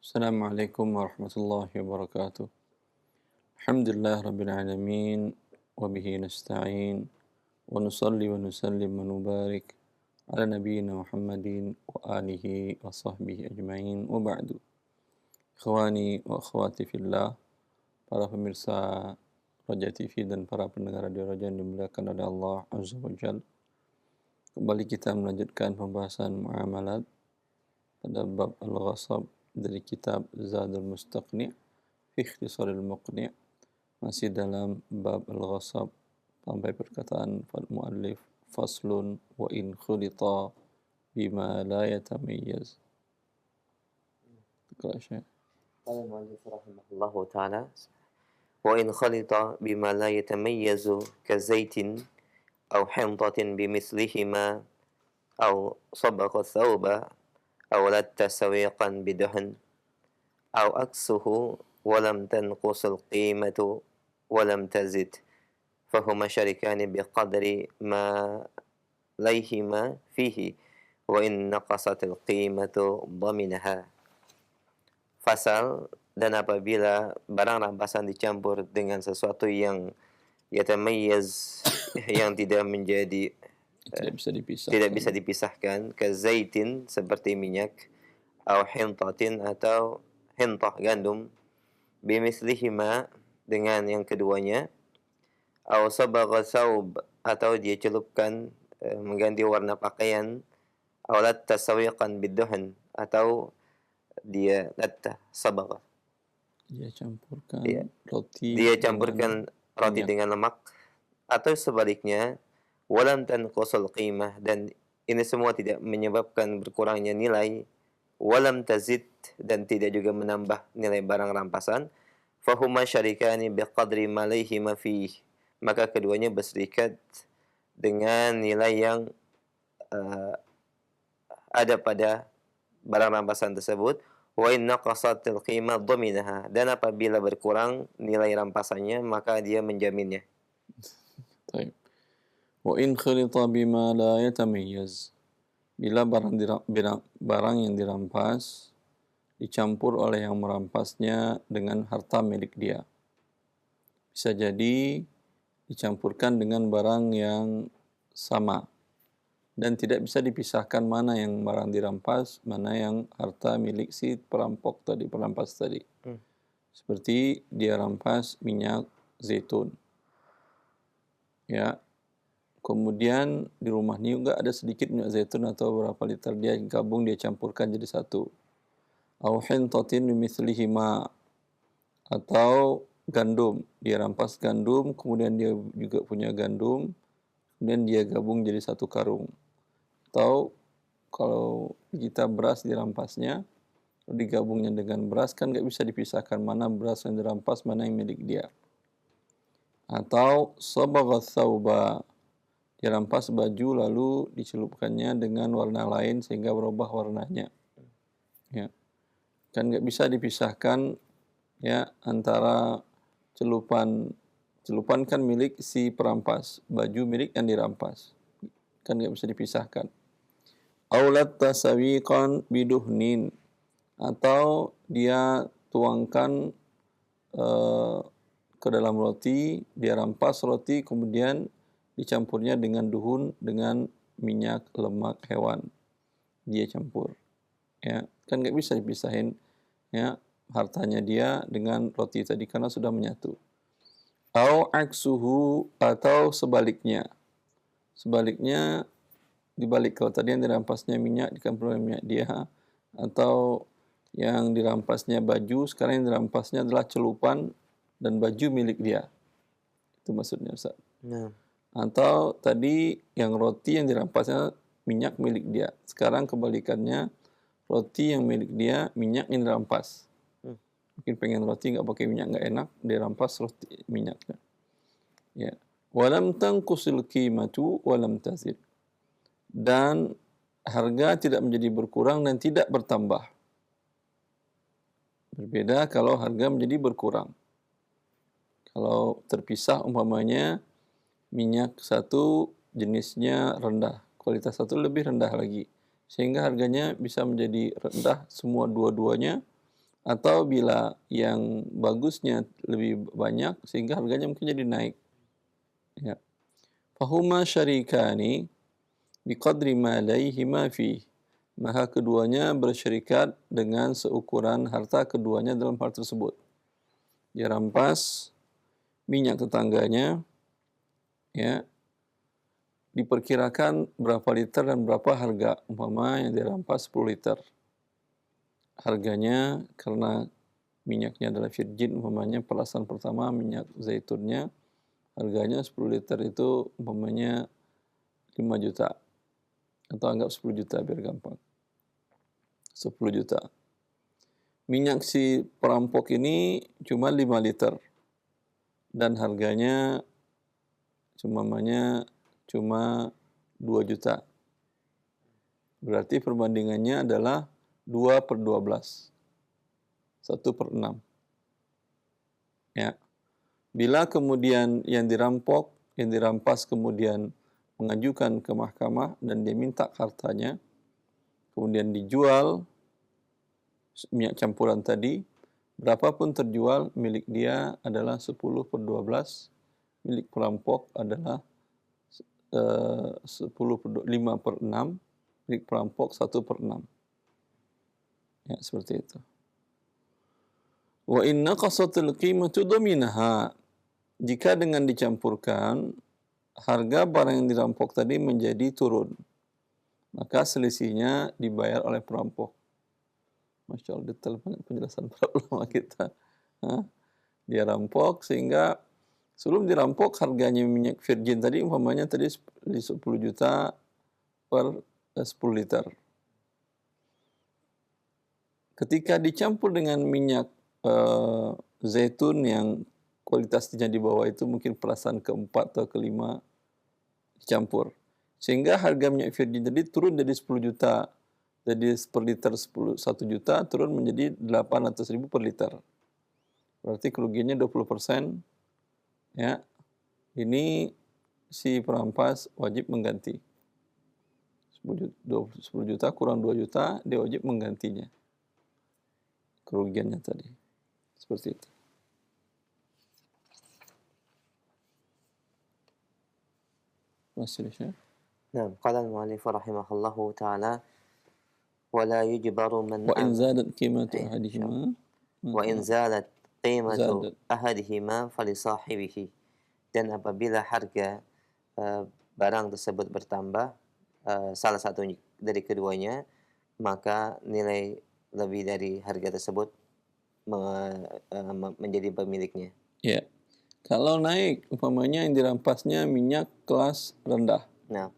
Assalamualaikum warahmatullahi wabarakatuh. Alhamdulillah rabbil alamin wa bihi nasta'in wa nusalli wa nusallim wa nubarik ala nabiyyina Muhammadin wa alihi wa sahbihi ajma'in wa ba'du. Ikhwani wa akhwati fillah, para pemirsa Raja TV dan para pendengar radio Raja yang dimuliakan oleh Allah Azza wa Jalla. Kembali kita melanjutkan pembahasan muamalat pada bab al-ghasab dari kitab Zadul Mustaqni' fi Ikhtisaril Muqni', masih dalam bab al-ghasab sampai perkataan muallif faslun wa in khulita bima la yatamayyaz. Iqra Syekh. قال المؤلف رحمه الله تعالى: وإن خلط بما لا يتميز كزيت أو حنطة بمثلهما أو صبغ الثوب أو لت سويقا بدهن أو أكسه ولم تنقص القيمة ولم تزد فهما شركان بقدر ما ليهما فيه وإن نقصت القيمة ضمنها. Fasal, dan apabila barang rampasan dicampur dengan sesuatu yang yatamayyaz, yang tidak menjadi tidak bisa dipisahkan, kazaitin seperti minyak, au hintatin atau hintah gandum, bimislihima dengan yang keduanya, au sabagha saub atau dia celupkan mengganti warna pakaian, au latta sawiqan biduhan atau dia latta sabagha Dia campurkan dia roti campurkan roti dengan lemak, atau sebaliknya, walam tanqusul qimah, dan ini semua tidak menyebabkan berkurangnya nilai, walam tazid, dan tidak juga menambah nilai barang rampasan, fahuma syarikani biqadri ma layhima fih, maka keduanya berserikat dengan nilai yang ada pada barang rampasan tersebut. Wa in naqasatil qimah dhaminaha, dan apabila berkurang nilai rampasannya maka dia menjaminnya. Baik. Wa in khulita bima la yatamayyaz, bila barang yang dirampas dicampur oleh yang merampasnya dengan harta milik dia. Bisa jadi dicampurkan dengan barang yang sama dan tidak bisa dipisahkan mana yang barang dirampas, mana yang harta milik si perampas tadi. Seperti dia rampas minyak zaitun. Ya. Kemudian di rumahnya juga ada sedikit minyak zaitun atau berapa liter, dia gabung, dia campurkan jadi satu. Au hintatin bimithlihima, atau gandum, dia rampas gandum, kemudian dia juga punya gandum, kemudian dia gabung jadi satu karung. Atau kalau kita beras dirampasnya, digabungnya dengan beras, kan nggak bisa dipisahkan mana beras yang dirampas, mana yang milik dia. Atau sabagha thawba, dirampas baju lalu dicelupkannya dengan warna lain sehingga berubah warnanya. Ya. Kan nggak bisa dipisahkan ya antara celupan kan milik si perampas, baju milik yang dirampas. Kan nggak bisa dipisahkan. Aulat tasawiqan biduhnin, atau dia tuangkan ke dalam roti, dia rampas roti kemudian dicampurnya dengan duhun, dengan minyak lemak hewan, dia campur. Ya, kan nggak bisa dipisahin ya hartanya dia dengan roti tadi karena sudah menyatu. Au aksuhu, atau sebaliknya. Sebaliknya dibalik, kalau tadi yang dirampasnya minyak dicampur dengan minyak dia, atau yang dirampasnya baju, sekarang yang dirampasnya adalah celupan dan baju milik dia. Itu maksudnya Ustaz. Atau tadi yang roti yang dirampasnya minyak milik dia, sekarang kebalikannya, roti yang milik dia, minyak yang dirampas. Mungkin pengen roti nggak pakai minyak, nggak enak, dirampas roti minyaknya. Ya. Walam tanqusil qimatu walam tazid, dan harga tidak menjadi berkurang dan tidak bertambah. Berbeda kalau harga menjadi berkurang. Kalau terpisah umpamanya minyak satu jenisnya rendah, kualitas satu lebih rendah lagi, sehingga harganya bisa menjadi rendah semua dua-duanya, atau bila yang bagusnya lebih banyak sehingga harganya mungkin jadi naik. Ya. Fahuma syarikani biqadri ma laihima fi. Maka keduanya bersyarikat dengan seukuran harta keduanya dalam hal tersebut. Dia rampas minyak tetangganya, ya, diperkirakan berapa liter dan berapa harga. Umpama yang dirampas 10 liter. Harganya karena minyaknya adalah virgin, umpamanya perasan pertama minyak zaitunnya, harganya 10 liter itu umpamanya 5 juta. Atau anggap 10 juta biar gampang. 10 juta. Minyak si perampok ini cuma 5 liter. Dan harganya cuma 2 juta. Berarti perbandingannya adalah 2/12. 1/6. Ya. Bila kemudian yang dirampas kemudian mengajukan ke mahkamah dan dia minta hartanya, kemudian dijual minyak campuran tadi, berapapun terjual, milik dia adalah 10/12, milik perampok adalah 5/6, milik perampok 1/6. Ya, seperti itu. Wa in naqasatil qimatu dhaminaha. Jika dengan dicampurkan, harga barang yang dirampok tadi menjadi turun, maka selisihnya dibayar oleh perampok. Masya Allah, detail banget penjelasan para ulama kita. Dia rampok sehingga sebelum dirampok harganya minyak virgin tadi umpamanya tadi 10 juta per 10 liter. Ketika dicampur dengan minyak zaitun yang kualitasnya di bawah itu mungkin perasan keempat atau kelima dicampur. Sehingga harga minyak virgin tadi turun dari 10 juta. Jadi per liter 1 juta turun menjadi 800.000 per liter. Berarti kerugiannya 20%. Ya. Ini si perampas wajib mengganti. 10 juta kurang 2 juta, dia wajib menggantinya. Kerugiannya tadi. Seperti itu. نعم قال المؤلف رحمه الله تعالى ولا يجبر من وإن زادت قيمة أحدهما وإن زالت قيمة زادت. أحدهما فلصاحبه. Dan apabila harga barang tersebut bertambah, salah satu dari keduanya, maka nilai lebih dari harga tersebut menjadi pemiliknya. Ya. Kalau naik, umpamanya yang dirampasnya minyak kelas rendah. Nah,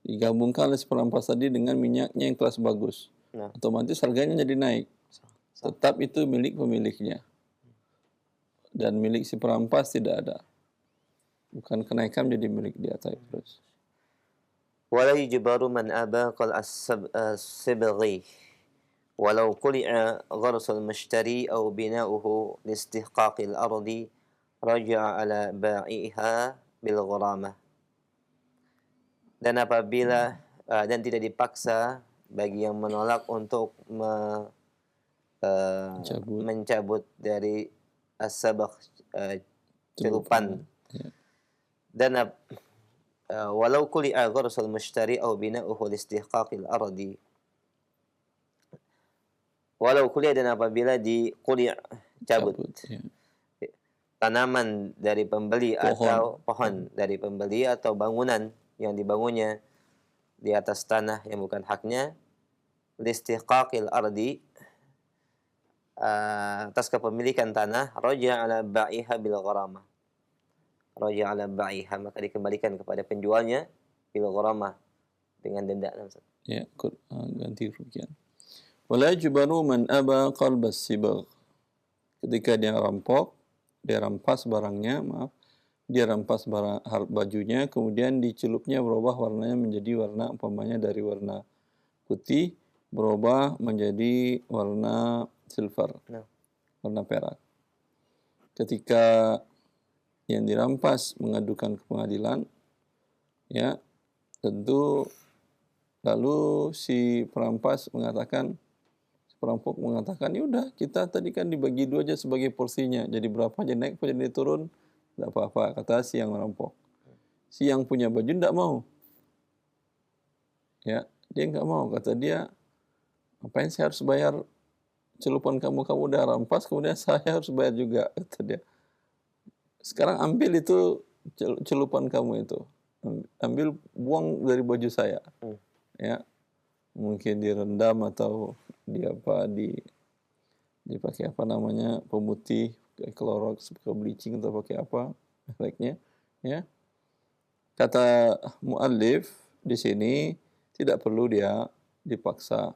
Digabungkan oleh si perampas tadi dengan minyaknya yang kelas bagus. nah, Otomatis harganya jadi naik. Tetap itu milik pemiliknya. Dan milik si perampas tidak ada. Bukan kenaikan jadi milik dia terus. ولا يجبر من أباق الصبغ ولو قلع غرس المشتري أو بناؤه لاستحقاق الأرض رجع على بائعها بالغرامة. Dan apabila dan tidak dipaksa bagi yang menolak untuk mencabut dari as-sabagh, celupan. Ya. Dan walau kuli'a gharsul mushtari aw bina'uhu listihqaqil ardi. Walau kuli'a, dan apabila cabut. Ya. Tanaman dari pembeli atau pohon dari pembeli atau bangunan yang dibangunnya di atas tanah yang bukan haknya, listihqaqil ardi, atas kepemilikan tanah, raja ala ba'iha bil gharamah. Raja ala ba'iha, maka dikembalikan kepada penjualnya bil gharamah, dengan denda. Ya, ganti kerugian. Wala yujbaru man aba qalbas sibagh. Ketika dia rampas barangnya, dia rampas bajunya, kemudian dicelupnya berubah warnanya menjadi warna, umpamanya dari warna putih berubah menjadi warna silver, warna perak. Ketika yang dirampas mengadukan ke pengadilan, ya tentu lalu si perampas mengatakan Perampok mengatakan, "Ya udah, kita tadi kan dibagi 2 aja sebagai porsinya. Jadi berapa jadi naik, apa jadi turun, enggak apa-apa," kata si yang merampok. Si yang punya baju enggak mau. Ya, dia enggak mau. Kata dia, "Ngapain saya harus bayar celupan kamu? Kamu udah rampas, kemudian saya harus bayar juga," kata dia. "Sekarang ambil itu celupan kamu itu. Ambil, buang dari baju saya." Hmm. Ya, mungkin direndam atau dipakai apa namanya, pemutih, pakai Clorox, pakai bleaching atau pakai apa mereknya, ya. Kata muallif di sini tidak perlu dia dipaksa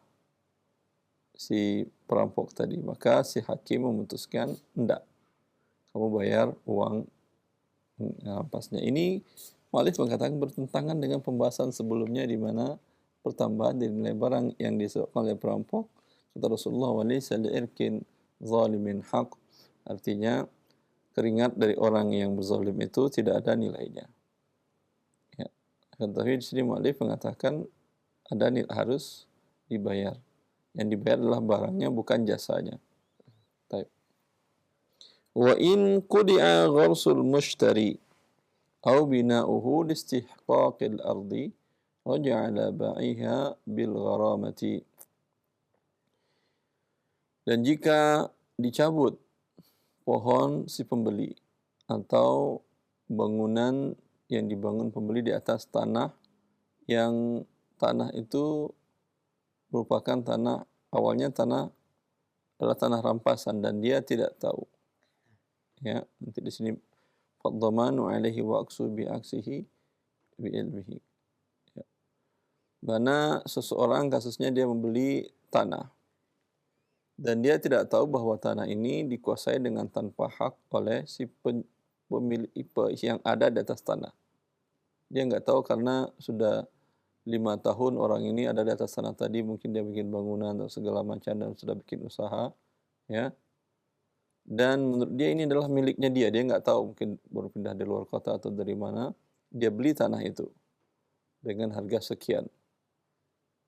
si perampok tadi, maka si hakim memutuskan, "Enggak, kamu bayar uang rampasnya." Ini muallif mengatakan bertentangan dengan pembahasan sebelumnya di mana pertambahan dari nilai barang yang disebabkan oleh perampok. Kata Rasulullah, "Walaysa li'irkin zalimin haq." Artinya, keringat dari orang yang berzalim itu tidak ada nilainya. Ya. Tetapi di sini muallif mengatakan ada harus dibayar. Yang dibayar adalah barangnya, bukan jasanya. Baik. Wa in qudi'a gharsul mushtari aw bina'uhu listihqaqil ardi raja'a ala ba'iha bil gharamati. Dan jika dicabut pohon si pembeli atau bangunan yang dibangun pembeli di atas tanah yang tanah itu merupakan tanah awalnya adalah tanah rampasan dan dia tidak tahu. Ya, nanti di sini fadhamanu alaihi wa aksu bi aksihi bi ilmihi. Ya. Mana seseorang kasusnya dia membeli tanah dan dia tidak tahu bahwa tanah ini dikuasai dengan tanpa hak oleh si pemilik yang ada di atas tanah. Dia nggak tahu karena sudah 5 tahun orang ini ada di atas tanah tadi, mungkin dia bikin bangunan atau segala macam dan sudah bikin usaha, ya. Dan menurut dia ini adalah miliknya dia nggak tahu mungkin baru pindah dari luar kota atau dari mana, dia beli tanah itu dengan harga sekian.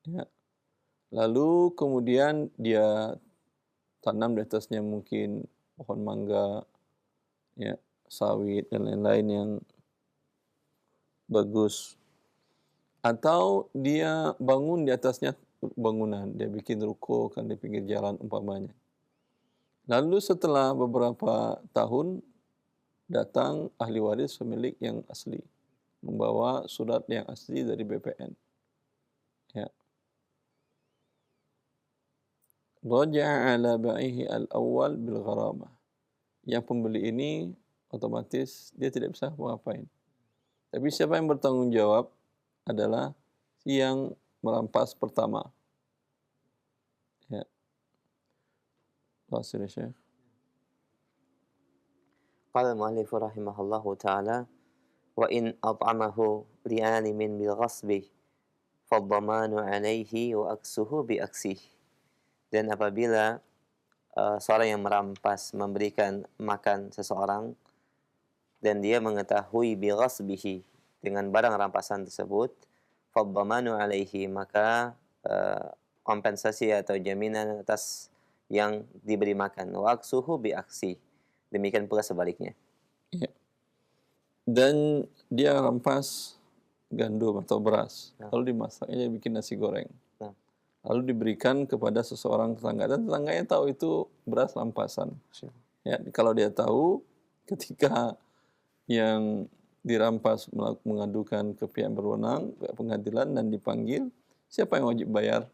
Ya. Lalu kemudian dia tanam di atasnya mungkin pohon mangga, ya, sawit dan lain-lain yang bagus. Atau dia bangun di atasnya bangunan, dia bikin ruko kan di pinggir jalan umpamanya. Lalu setelah beberapa tahun datang ahli waris pemilik yang asli, membawa surat yang asli dari BPN. Ya. Raja'a ala ba'ihi al-awwal bil gharamah. Yang pembeli ini otomatis dia tidak bisa ngapain. Tapi siapa yang bertanggung jawab adalah si yang merampas pertama. Ya. Fasir Syekh. Qala al-mu'allif rahimahullahu ta'ala, wa in at'amahu li'alimin bil ghasbi fadhamanu 'alaihi wa aksuhu bi aksih. Dan apabila seorang yang merampas memberikan makan seseorang dan dia mengetahui bi ghasbihi dengan barang rampasan tersebut, fadhamanu 'alaihi, maka kompensasi atau jaminan atas yang diberi makan, wa aksuhu bi aksi. Demikian pula sebaliknya. Ya. Dan dia rampas gandum atau beras, lalu dimasaknya bikin nasi goreng. Lalu diberikan kepada seseorang tetangga dan tetangganya tahu itu beras rampasan. Ya, kalau dia tahu ketika yang dirampas mengadukan ke pihak berwenang, pihak pengadilan dan dipanggil, siapa yang wajib bayar?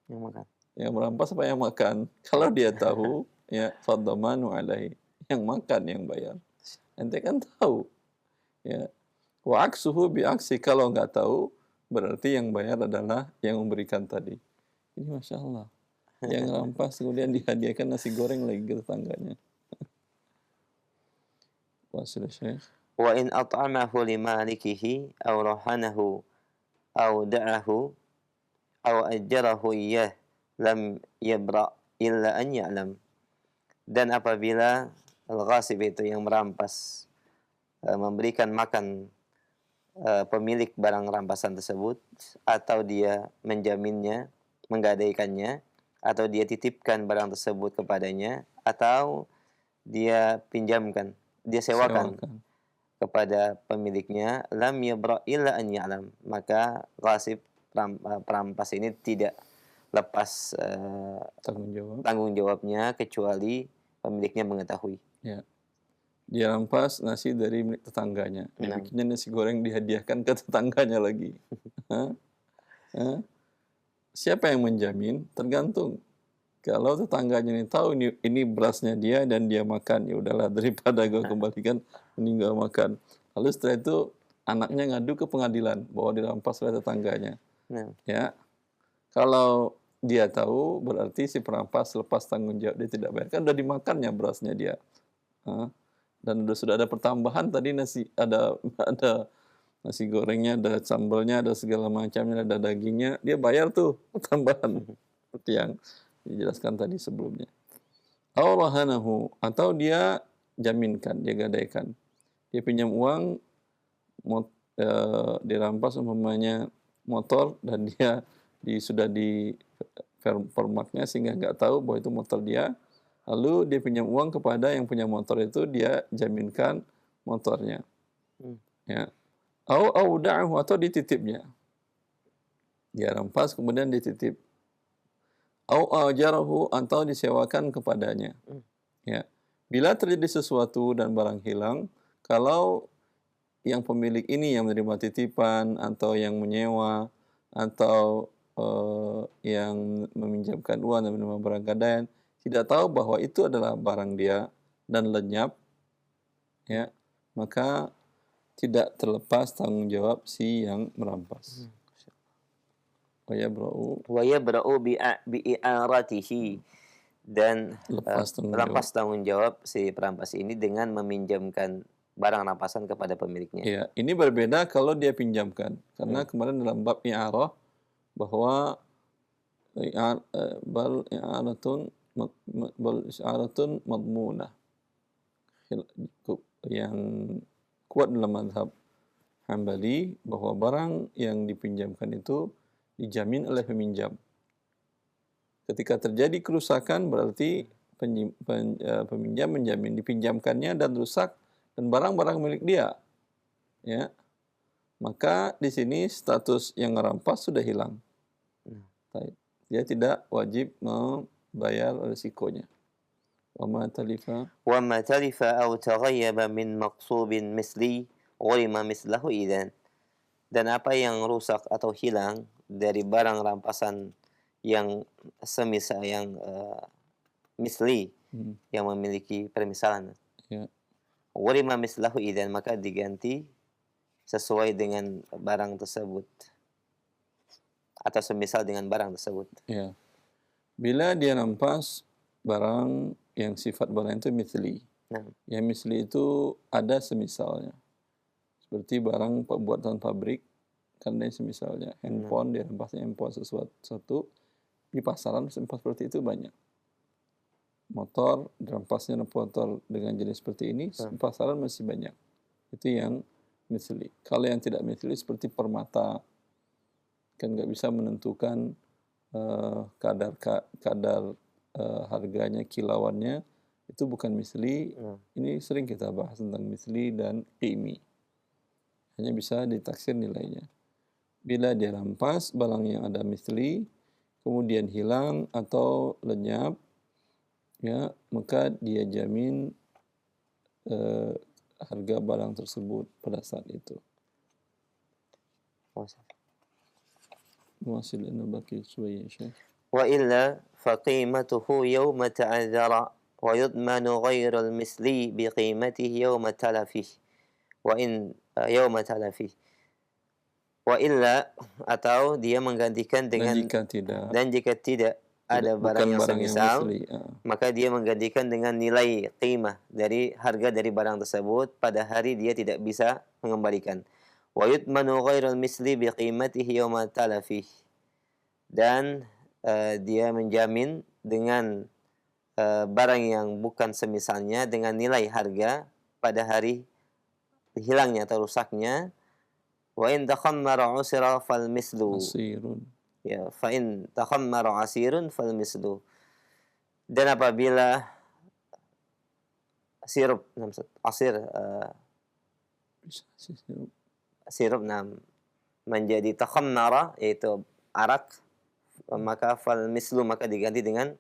Yang makan. Yang merampas apa yang makan? Kalau dia tahu, ya fadhamanu alaihi, yang makan yang bayar. Ente kan tahu. Ya. Wa aksuhu bi aksi, kalau nggak tahu berarti yang bayar adalah yang memberikan tadi. Ini Masya Allah. Yang rampas kemudian dihadiahkan nasi goreng lagi ke tetangganya. Wasil Syekh. Wa in at'amahu limalikihi aw rahanahu aw da'ahu aw ajjarahu iyyah lam yabra illa an ya'lam. Dan apabila al-ghasib itu yang merampas memberikan makan pemilik barang rampasan tersebut atau dia menjaminnya, menggadaikannya, atau dia titipkan barang tersebut kepadanya, atau dia pinjamkan, dia sewakan Sewakan. kepada pemiliknya, lam yabra' illa an ya'lam. Maka ghasib, perampas ini tidak lepas Tanggung jawab. tanggung jawabnya kecuali pemiliknya mengetahui. Ya. Dia rampas nasi dari milik tetangganya. Dia Nah, bikinnya nasi goreng dihadiahkan ke tetangganya lagi. Hah? Hah? Siapa yang menjamin? Tergantung. Kalau tetangganya ini tahu ini berasnya dia dan dia makan, ya udahlah daripada gue kembalikan mending gak makan. Lalu setelah itu anaknya ngadu ke pengadilan bahwa dirampas oleh tetangganya. nah, Ya, kalau dia tahu berarti si perampas lepas tanggung jawab, dia tidak bayar, kan udah dimakannya berasnya dia. Hah? Dan sudah ada pertambahan tadi nasi, ada nasi gorengnya, ada sambalnya, ada segala macamnya, ada dagingnya, dia bayar tuh tambahan seperti yang dijelaskan tadi sebelumnya. Awrahanahu, atau dia jaminkan, dia gadaikan. Dia pinjam uang, dirampas umpamanya motor dan dia sudah di permaknya sehingga nggak tahu bahwa itu motor dia. Lalu dia pinjam uang kepada yang punya motor itu, dia jaminkan motornya. hmm, Ya. Auda'ahu, atau dititipnya. Dia rampas kemudian dititip. Ajarahu, atau disewakan kepadanya. hmm, Ya. Bila terjadi sesuatu dan barang hilang, kalau yang pemilik ini yang menerima titipan atau yang menyewa atau yang meminjamkan uang dan menerima barang gadaian tidak tahu bahwa itu adalah barang dia dan lenyap, ya, maka tidak terlepas tanggung jawab si yang merampas. Wa yabra'u, wa yabra'u bi'aratihi, dan lepas tanggung jawab. lepas tanggung jawab si perampas ini dengan meminjamkan barang rampasan kepada pemiliknya. Ya, ini berbeda kalau dia pinjamkan. Karena kemarin dalam bab i'arah bahwa bal i'aratun madmunah. Yang kuat dalam mazhab Hambali bahwa barang yang dipinjamkan itu dijamin oleh peminjam. Ketika terjadi kerusakan berarti peminjam menjamin dipinjamkannya dan rusak dan barang-barang milik dia. Ya. Maka di sini status yang merampas sudah hilang. Dia tidak wajib membayar risikonya. Wa ma talifa أو تغيب من مقصوب مثلي غرم مثله إذن. Dan apa yang rusak atau hilang dari barang rampasan yang semisal, yang misli, yang memiliki permisalan, ya, غرم مثله إذن, maka diganti sesuai dengan barang tersebut atau semisal dengan barang tersebut. ya. Bila dia rampas barang yang sifat barang itu misli. Nah, Yang misli itu ada semisalnya. Seperti barang pembuatan pabrik, karena semisalnya handphone, dia rampasnya handphone sesuatu di pasaran seperti itu banyak. Motor, dirampasnya motor dengan jenis seperti ini, di pasaran masih banyak. Itu yang misli. Kalau yang tidak misli seperti permata, kan nggak bisa menentukan kadar harganya, kilauannya, itu bukan misli. Ini sering kita bahas tentang misli dan qimi. Hanya bisa ditaksir nilainya. Bila dia rampas barang yang ada misli, kemudian hilang atau lenyap, ya, maka dia jamin harga barang tersebut pada saat itu. Masih ada baki suaya, Syekh. وإلا فقيمته يوم تعذر ويضمن غير المثلي بقيمته يوم تلفه يوم تلفه. وإلا, atau dia menggantikan dengan, dan jika tidak ada barang yang semisal, maka dia menggantikan dengan nilai qimah dari harga dari barang tersebut pada hari dia tidak bisa mengembalikan. ويضمن غير المثلي بقيمته يوم تلفه, dan dia menjamin dengan barang yang bukan semisalnya dengan nilai harga pada hari hilangnya atau rusaknya. Wa in takhammara usira fal mislu. Ya, fa in takhammara asirun fal mislu. Dan apabila sirup, asir, Bisa sih, sirup. sirup menjadi takhammara yaitu arak, maka fal mislu maka diganti dengan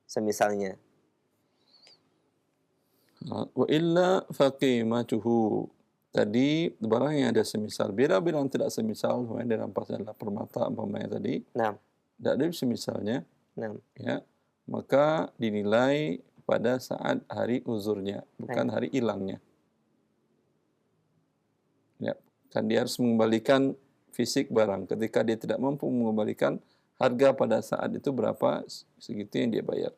semisalnya. Wa illa faqimatuhu. Tadi barang yang ada semisal. Bila bilang tidak semisal, umpamanya dirampas adalah permata umpamanya tadi, Nah, tidak ada semisalnya, nah, ya, maka dinilai pada saat hari uzurnya, bukan baik. hari hilangnya. Ya, kan dia harus mengembalikan fisik barang. Ketika dia tidak mampu mengembalikan, harga pada saat itu berapa, segitu yang dia bayar.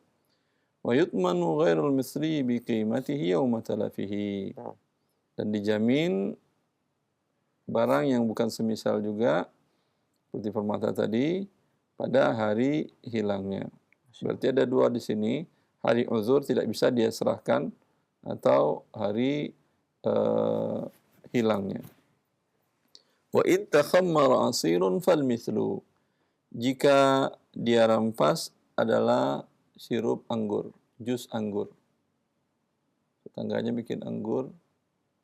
Wa yutmanu ghairul misli bi qimatihi yawma talafihi. Nah, Dan dijamin barang yang bukan semisal juga, seperti permata tadi, pada hari hilangnya. Berarti ada dua di sini, hari uzur tidak bisa dia serahkan, atau hari hilangnya. Wa in takhammara asirun fal mithlu. Jika dia rampas adalah sirup anggur, jus anggur. Tetangganya bikin anggur,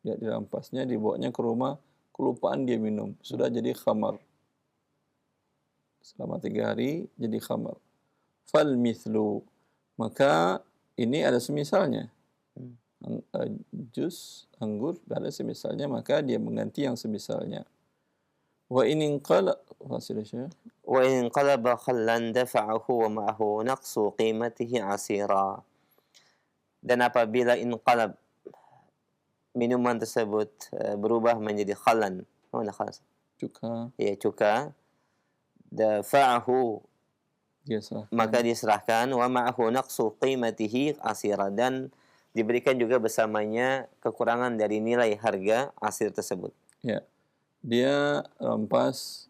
dia dirampasnya, dibawanya ke rumah, kelupaan dia minum, sudah jadi khamar. Selama 3 hari jadi khamar. Fal mithlu, maka ini ada semisalnya. Jus anggur ada semisalnya, maka dia mengganti yang semisalnya. Wa in inqala fasilnya. wa in qalaba khallan dafa'ahu wa ma'ahu naqsu qimatihi asira. Dan apabila inqalab minuman tersebut berubah menjadi khalan. Mana khalas? Cuka Ya, cuka. Dafa'ahu dia serahkan. maka diserahkan wa ma'ahu naqsu qimatihi asira, dan diberikan juga bersamanya kekurangan dari nilai harga asir tersebut. Ya, dia rampas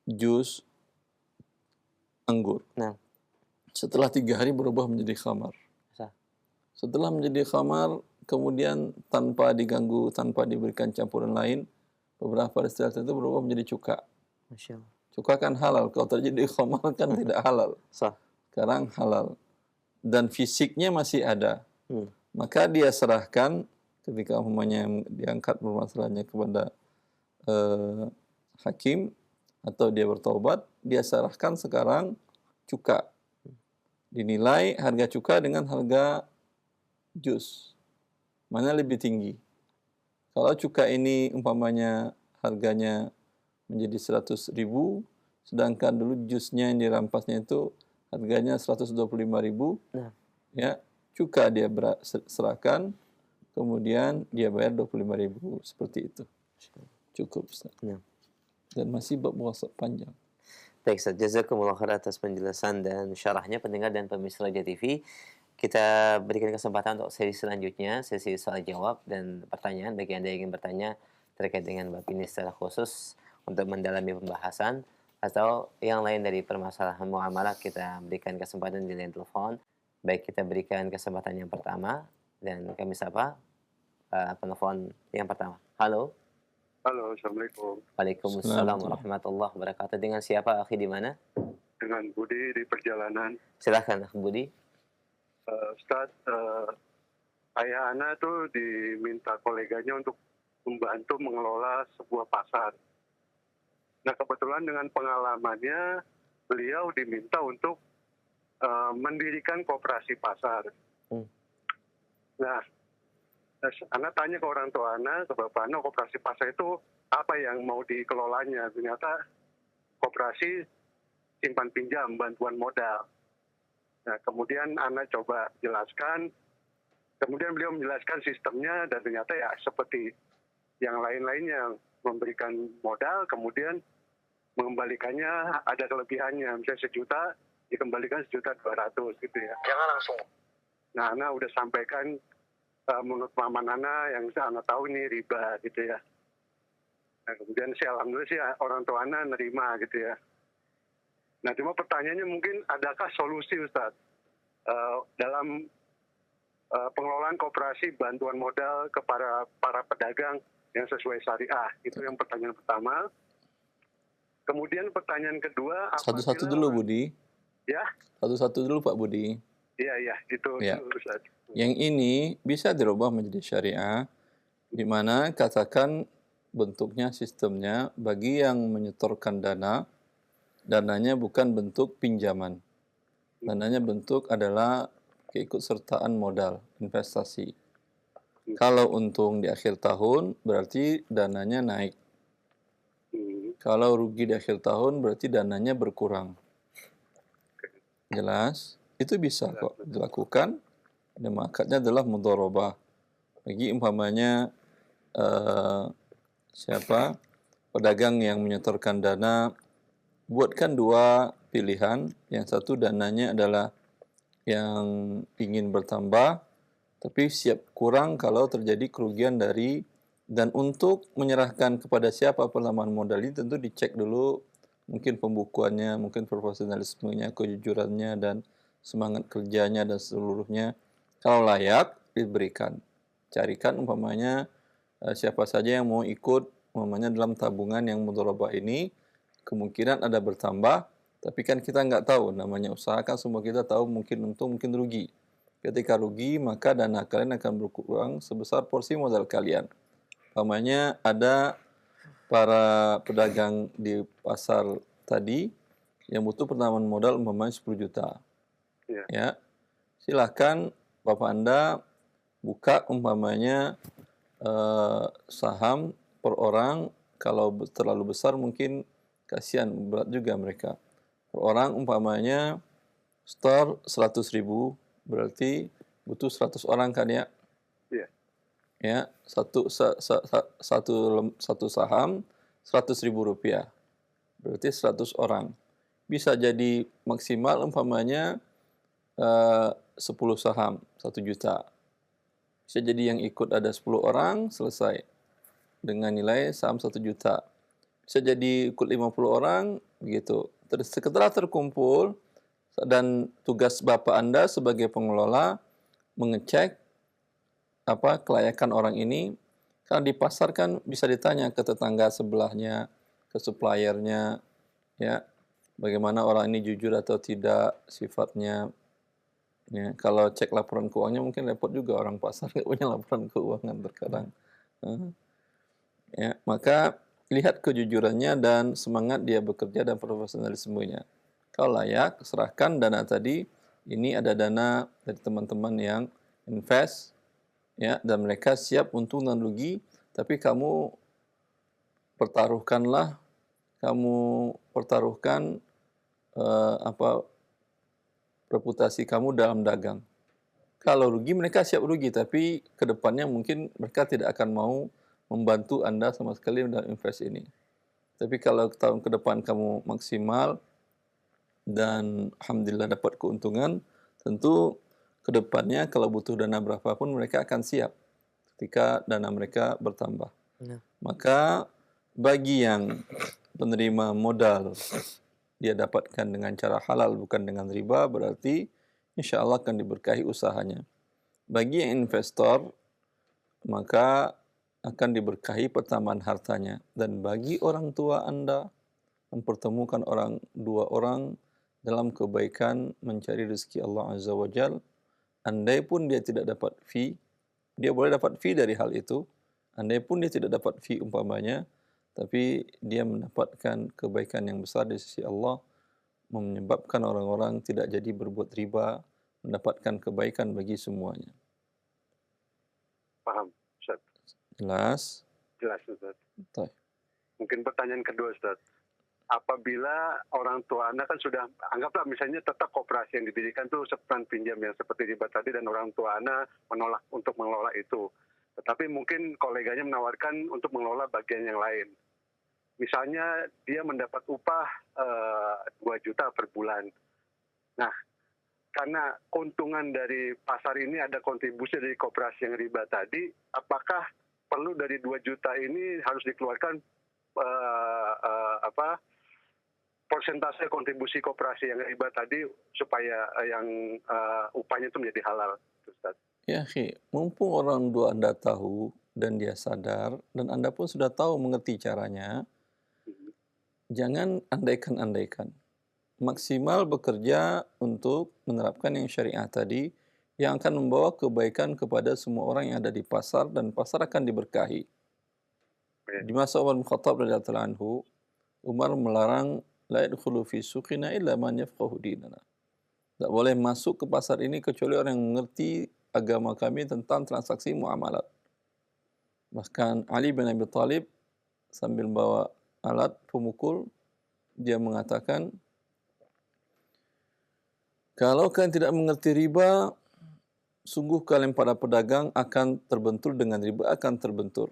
jus anggur. Nah, Setelah 3 hari berubah menjadi khamar. sah. Setelah menjadi khamar, kemudian tanpa diganggu, tanpa diberikan campuran lain, beberapa hari setelah itu berubah menjadi cuka. Masya Allah. Cuka kan halal, kalau terjadi khamar kan tidak halal. Sah. Sekarang halal. Dan fisiknya masih ada. Hmm. Maka dia serahkan ketika umpamanya diangkat permasalahannya kepada hakim atau dia bertobat, dia serahkan sekarang cuka. Dinilai harga cuka dengan harga jus. Mana lebih tinggi? Kalau cuka ini umpamanya harganya menjadi 100.000, sedangkan dulu jusnya yang dirampasnya itu harganya 125.000, Nah, ya, cuka dia serahkan, kemudian dia bayar 25.000, seperti itu. Cukup, Ustaz. nah. Dan masih bab puasa panjang. Baik, Ustaz. Jazakumullah khair atas penjelasan dan syarahnya, pendengar dan pemirsa Raja TV. Kita berikan kesempatan untuk sesi selanjutnya, sesi soal jawab dan pertanyaan bagi Anda yang ingin bertanya terkait dengan bab ini secara khusus untuk mendalami pembahasan atau yang lain dari permasalahan muamalah. Kita berikan kesempatan di line telepon. Baik, kita berikan kesempatan yang pertama dan kami sapa penelpon yang pertama. Halo. Halo, Assalamualaikum. Waalaikumsalam warahmatullahi wabarakatuh. Dengan siapa, akhi, di mana? Dengan Budi di perjalanan. Silahkan, Akhi Budi. Ustaz, ayah Ana tuh diminta koleganya untuk membantu mengelola sebuah pasar. Nah, kebetulan dengan pengalamannya, beliau diminta untuk mendirikan koperasi pasar. Nah, Ana tanya ke orang tua Ana, ke Bapak Ana, koperasi pasar itu apa yang mau dikelolanya? Ternyata koperasi simpan pinjam, bantuan modal. Nah, kemudian Ana coba jelaskan, kemudian beliau menjelaskan sistemnya, dan ternyata ya seperti yang lain-lainnya, memberikan modal, kemudian mengembalikannya ada kelebihannya. Misalnya 1 juta, dikembalikan 1.200.000 gitu ya. Jangan langsung. Nah, Ana udah sampaikan menurut paman Ana yang Ana tahu ini riba gitu ya. Nah, kemudian sih alhamdulillah sih orang tua Ana nerima gitu ya. Nah, cuma pertanyaannya mungkin adakah solusi, Ustaz, dalam pengelolaan koperasi bantuan modal kepada para pedagang yang sesuai syariah? Itu yang pertanyaan pertama. Kemudian pertanyaan kedua, Satu-satu apabila dulu orang Budi. ya, Satu-satu dulu Pak Budi. iya itu Ya. dulu Ustaz. Yang ini bisa dirubah menjadi syariah, di mana katakan bentuknya, sistemnya, bagi yang menyetorkan dana, dananya bukan bentuk pinjaman. Dananya bentuk adalah keikutsertaan modal, investasi. Kalau untung di akhir tahun, berarti dananya naik. Kalau rugi di akhir tahun, berarti dananya berkurang. Jelas? Itu bisa kok dilakukan. Dan akadnya adalah mudharabah. Bagi umpamanya pedagang yang menyetorkan dana, buatkan dua pilihan. Yang satu dananya adalah yang ingin bertambah, tapi siap kurang kalau terjadi kerugian dari, dan untuk menyerahkan kepada siapa penambahan modal ini tentu dicek dulu mungkin pembukuannya, mungkin profesionalismenya, kejujurannya, dan semangat kerjanya dan seluruhnya. Kalau layak diberikan. Carikan umpamanya siapa saja yang mau ikut umpamanya dalam tabungan yang mudharabah ini, kemungkinan ada bertambah, tapi kan kita nggak tahu, namanya usaha kan semua kita tahu mungkin untung, mungkin rugi. Ketika rugi, maka dana kalian akan berkurang sebesar porsi modal kalian. Umpamanya ada para pedagang di pasar tadi yang butuh penambahan modal umpamanya 10 juta. Ya, silakan Bapak Anda buka umpamanya saham per orang. Kalau terlalu besar mungkin kasihan, berat juga mereka. Per orang umpamanya store 100.000, berarti butuh 100 orang kan ya? Iya. Ya, satu saham 100.000 rupiah, berarti 100 orang. Bisa jadi maksimal umpamanya 10 saham 1 juta. Bisa jadi yang ikut ada 10 orang, selesai dengan nilai saham 1 juta. Bisa jadi ikut 50 orang, begitu. Setelah terkumpul, dan tugas Bapak Anda sebagai pengelola mengecek kelayakan orang ini. Karena di pasar kan bisa ditanya ke tetangga sebelahnya, ke suppliernya, ya, bagaimana orang ini jujur atau tidak sifatnya. Ya, kalau cek laporan keuangannya mungkin repot juga, orang pasar nggak punya laporan keuangan terkadang. Ya, maka lihat kejujurannya dan semangat dia bekerja dan profesionalismenya. Kalau layak, serahkan dana tadi. Ini ada dana dari teman-teman yang invest, ya, dan mereka siap untung dan rugi, tapi kamu pertaruhkan reputasi kamu dalam dagang. Kalau rugi, mereka siap rugi, tapi ke depannya mungkin mereka tidak akan mau membantu Anda sama sekali dalam invest ini. Tapi kalau tahun ke depan kamu maksimal dan alhamdulillah dapat keuntungan, tentu ke depannya kalau butuh dana berapapun mereka akan siap ketika dana mereka bertambah. Maka bagi yang penerima modal dia dapatkan dengan cara halal bukan dengan riba, berarti insya Allah akan diberkahi usahanya. Bagi yang investor, maka akan diberkahi pertambahan hartanya. Dan bagi orang tua Anda, mempertemukan dua orang dalam kebaikan mencari rezeki Allah Azza wa Jal. Andai pun dia tidak dapat fee, dia boleh dapat fee dari hal itu. Andai pun dia tidak dapat fee umpamanya, tapi dia mendapatkan kebaikan yang besar di sisi Allah, menyebabkan orang-orang tidak jadi berbuat riba, mendapatkan kebaikan bagi semuanya. Paham, Ustaz. Jelas? Jelas, Ustaz. Baik. Mungkin pertanyaan kedua, Ustaz. Apabila orang tua Anda kan sudah, anggaplah misalnya tetap koperasi yang didirikan itu seperan pinjam yang seperti riba tadi, dan orang tua Anda menolak untuk mengelola itu. Tetapi mungkin koleganya menawarkan untuk mengelola bagian yang lain. Misalnya dia mendapat upah 2 juta per bulan. Nah, karena keuntungan dari pasar ini ada kontribusi dari koperasi yang riba tadi, apakah perlu dari 2 juta ini harus dikeluarkan persentase kontribusi koperasi yang riba tadi supaya yang upahnya itu menjadi halal, Ustaz? Ya, mumpung orang tua Anda tahu dan dia sadar, dan Anda pun sudah tahu mengerti caranya, jangan andaikan-andaikan. Maksimal bekerja untuk menerapkan yang syariah tadi, yang akan membawa kebaikan kepada semua orang yang ada di pasar, dan pasar akan diberkahi. Oke. Di masa Umar bin Khattab radhiyallahu anhu, Umar melarang la yadkhulu fi suqina illa man yafqahu dinana. Tak boleh masuk ke pasar ini kecuali orang yang mengerti agama kami tentang transaksi muamalat. Bahkan Ali bin Abi Thalib sambil bawa alat pemukul, dia mengatakan, kalau kalian tidak mengerti riba, sungguh kalian para pedagang akan terbentur dengan riba, akan terbentur.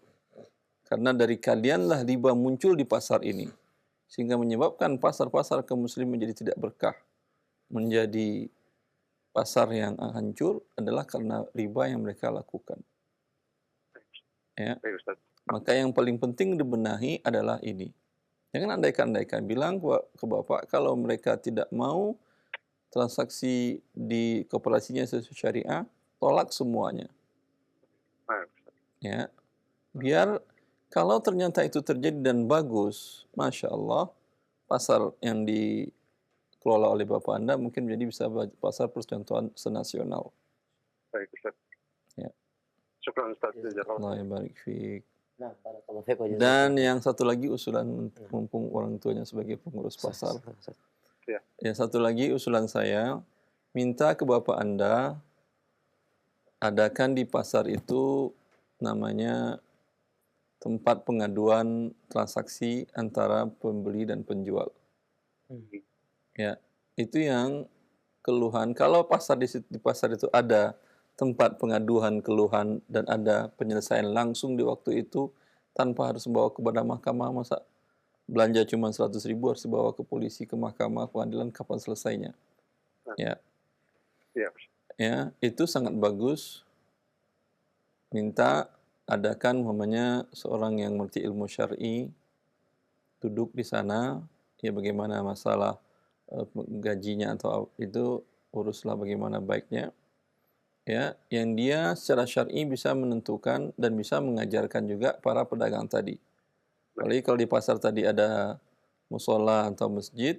Karena dari kalianlah riba muncul di pasar ini. Sehingga menyebabkan pasar-pasar kaum muslimin menjadi tidak berkah. Menjadi pasar yang hancur adalah karena riba yang mereka lakukan. Ya. Baik, Ustaz. Maka yang paling penting dibenahi adalah ini. Jangan andaikan-andaikan. Bilang ke Bapak, kalau mereka tidak mau transaksi di koperasinya sesuai syariah, tolak semuanya. Baik, Ustaz. Ya. Biar kalau ternyata itu terjadi dan bagus, Masya Allah, pasar yang dikelola oleh Bapak Anda mungkin menjadi bisa pasar percontohan senasional. Baik, Ustaz. Ya. Syukran, Ustaz. Jazakallah. Allah barik fiik. Nah, barakallahu fiik wa jazakumullah. Dan yang satu lagi usulan, mumpung orang tuanya sebagai pengurus pasar. Ya. Ya, satu lagi usulan saya, minta ke Bapak Anda, adakan di pasar itu namanya tempat pengaduan transaksi antara pembeli dan penjual. Ya, itu yang keluhan. Kalau pasar di pasar itu ada tempat pengaduan keluhan dan ada penyelesaian langsung di waktu itu tanpa harus membawa kepada mahkamah. Masa belanja cuma 100.000 harus dibawa ke polisi, ke mahkamah, pengadilan, kapan selesainya? Ya. Ya. Ya, itu sangat bagus. Minta adakan umpamanya seorang yang mengerti ilmu syar'i duduk di sana, ya bagaimana masalah gajinya atau itu uruslah bagaimana baiknya. Ya, yang dia secara syar'i bisa menentukan dan bisa mengajarkan juga para pedagang tadi. Apalagi kalau di pasar tadi ada musola atau masjid,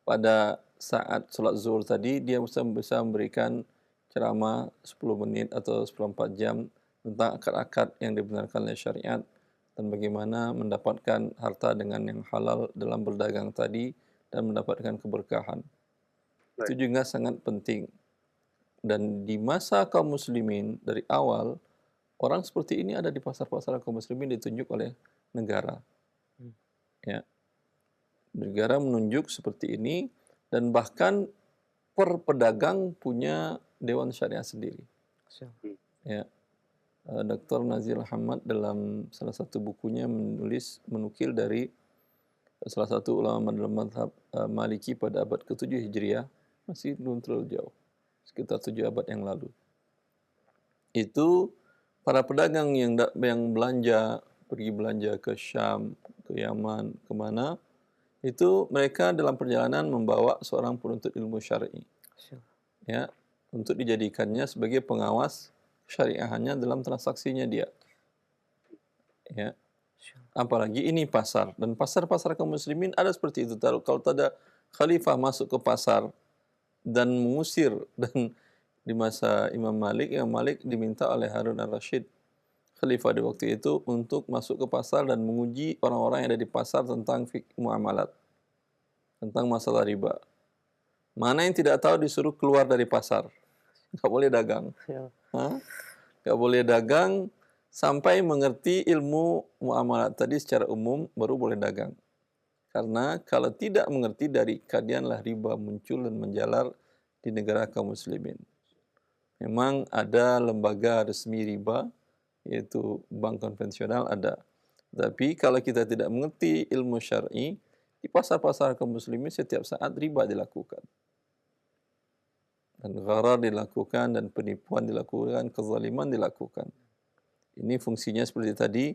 pada saat sholat zuhur tadi dia bisa memberikan ceramah 10 menit atau 14 jam tentang akad-akad yang dibenarkan oleh syariat dan bagaimana mendapatkan harta dengan yang halal dalam berdagang tadi dan mendapatkan keberkahan. Itu juga sangat penting. Dan di masa kaum muslimin dari awal, orang seperti ini ada di pasar-pasar kaum muslimin ditunjuk oleh negara. Ya. Negara menunjuk seperti ini dan bahkan per pedagang punya dewan syariah sendiri. Ya. Dr. Nazil Ahmad dalam salah satu bukunya menukil dari salah satu ulama dalam mazhab Maliki pada abad ke-7 Hijriah, masih belum terlalu jauh, sekitar 7 abad yang lalu. Itu para pedagang yang belanja, pergi belanja ke Syam, ke Yaman, kemana, itu mereka dalam perjalanan membawa seorang penuntut ilmu syar'i, ya, untuk dijadikannya sebagai pengawas syariahannya dalam transaksinya dia. Ya. Apalagi ini pasar, dan pasar-pasar kaum muslimin ada seperti itu. Kalau ada khalifah masuk ke pasar dan mengusir, dan di masa Imam Malik diminta oleh Harun al-Rashid, khalifah di waktu itu, untuk masuk ke pasar dan menguji orang-orang yang ada di pasar tentang fikih muamalat, tentang masalah riba. Mana yang tidak tahu disuruh keluar dari pasar, nggak boleh dagang. Nggak boleh dagang sampai mengerti ilmu muamalat tadi secara umum, baru boleh dagang. Karena kalau tidak mengerti, dari kadianlah riba muncul dan menjalar di negara kaum muslimin. Memang ada lembaga resmi riba, yaitu bank konvensional ada. Tapi kalau kita tidak mengerti ilmu syar'i, di pasar-pasar kaum muslimin setiap saat riba dilakukan. Dan gharar dilakukan, dan penipuan dilakukan, kezaliman dilakukan. Ini fungsinya seperti tadi.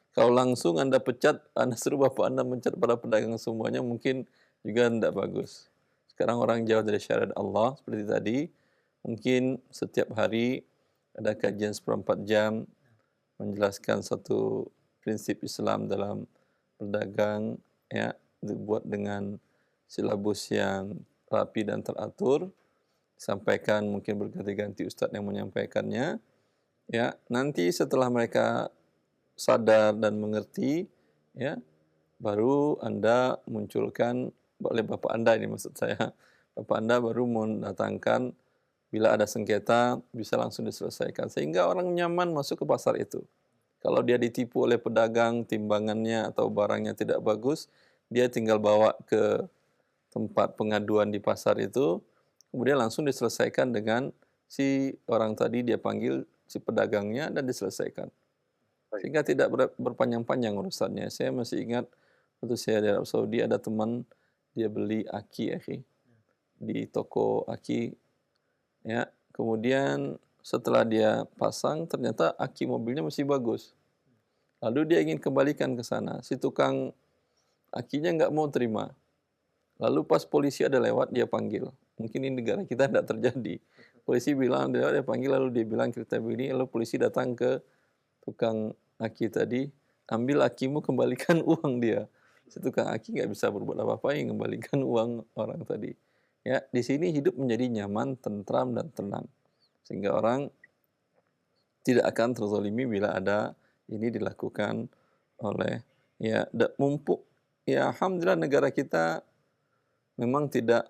Kalau langsung Anda pecat, Anda suruh Bapak Anda mencat para pedagang semuanya, mungkin juga tidak bagus. Sekarang orang jauh dari syariat Allah, seperti tadi. Mungkin setiap hari ada kajian 1/4 jam, menjelaskan satu prinsip Islam dalam berdagang, ya, dibuat dengan silabus yang rapi dan teratur, sampaikan mungkin berganti-ganti ustadz yang menyampaikannya. Ya, nanti setelah mereka sadar dan mengerti, ya, baru Anda munculkan oleh Bapak Anda ini maksud saya. Bapak Anda baru mendatangkan bila ada sengketa bisa langsung diselesaikan sehingga orang nyaman masuk ke pasar itu. Kalau dia ditipu oleh pedagang, timbangannya atau barangnya tidak bagus, dia tinggal bawa ke tempat pengaduan di pasar itu, kemudian langsung diselesaikan dengan si orang tadi, dia panggil si pedagangnya dan diselesaikan. Sehingga tidak berpanjang-panjang urusannya. Saya masih ingat waktu saya di Arab Saudi ada teman dia beli aki di toko aki, ya. Kemudian setelah dia pasang ternyata aki mobilnya masih bagus. Lalu dia ingin kembalikan ke sana. Si tukang akinya nggak mau terima. Lalu pas polisi ada lewat dia panggil. Mungkin ini negara kita tidak terjadi. Polisi bilang dia panggil lalu dia bilang kita begini, lalu polisi datang ke tukang aki tadi, ambil akimu, kembalikan uang dia. Si tukang aki nggak bisa berbuat apa-apa yang kembalikan uang orang tadi. Ya, di sini hidup menjadi nyaman, tentram dan tenang. Sehingga orang tidak akan terzalimi bila ada ini dilakukan oleh ya mumpuk ya alhamdulillah negara kita memang tidak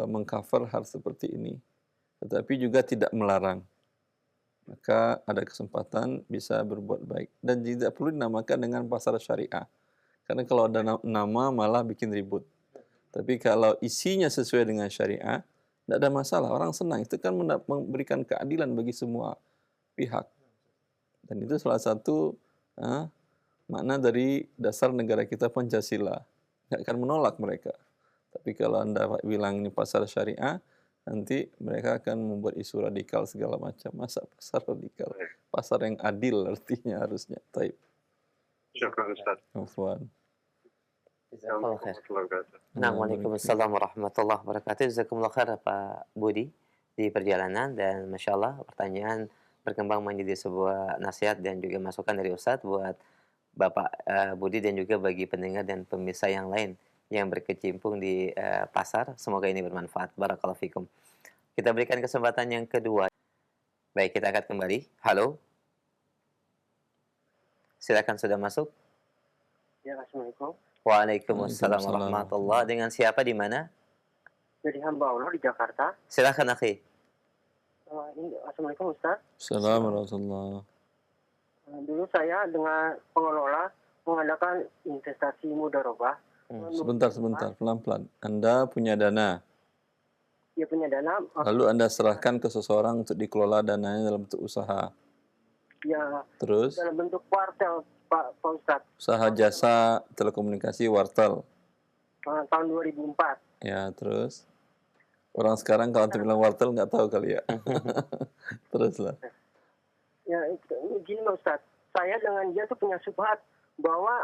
mengcover hal seperti ini, tetapi juga tidak melarang. Maka ada kesempatan bisa berbuat baik dan tidak perlu dinamakan dengan pasar syariah. Karena kalau ada nama malah bikin ribut. Tapi kalau isinya sesuai dengan syariah, tidak ada masalah, orang senang. Itu kan memberikan keadilan bagi semua pihak. Dan itu salah satu makna dari dasar negara kita Pancasila. Nggak akan menolak mereka. Tapi kalau Anda bilang ini pasar syariah, nanti mereka akan membuat isu radikal segala macam. Masa pasar radikal? Pasar yang adil artinya harusnya. Taib. Syukran Ustaz. Afwan. Jazakallah khair. Nah, waalaikumsalam warahmatullahi wabarakatuh. Jazakumullah khair Pak Budi di perjalanan dan Masya Allah pertanyaan berkembang menjadi sebuah nasihat dan juga masukan dari Ustadz buat Bapak Budi dan juga bagi pendengar dan pemirsa yang lain yang berkecimpung di pasar. Semoga ini bermanfaat. Barakallahu fikum. Kita berikan kesempatan yang kedua. Baik, kita akan kembali. Halo. Silakan sudah masuk. Ya, Assalamualaikum. Waalaikumsalam warahmatullahi. Dengan siapa di mana? Dari hamba Allah di Jakarta. Silakan akhi. Assalamualaikum Ustaz. Assalamualaikum warahmatullahi. Dulu saya dengan pengelola mengadakan investasi mudharabah. Sebentar, pelan-pelan. Anda punya dana. Dia punya dana. Lalu Anda serahkan ke seseorang untuk dikelola dananya dalam bentuk usaha. Ya. Terus? Dalam bentuk kuartel, Pak Ustadz. Usaha jasa telekomunikasi wartel. Tahun 2004. Ya, terus? Orang sekarang kalau antum bilang wartel nggak tahu kali ya. Teruslah. Ya, gini Pak Ustadz. Saya dengan dia tuh punya subhat bahwa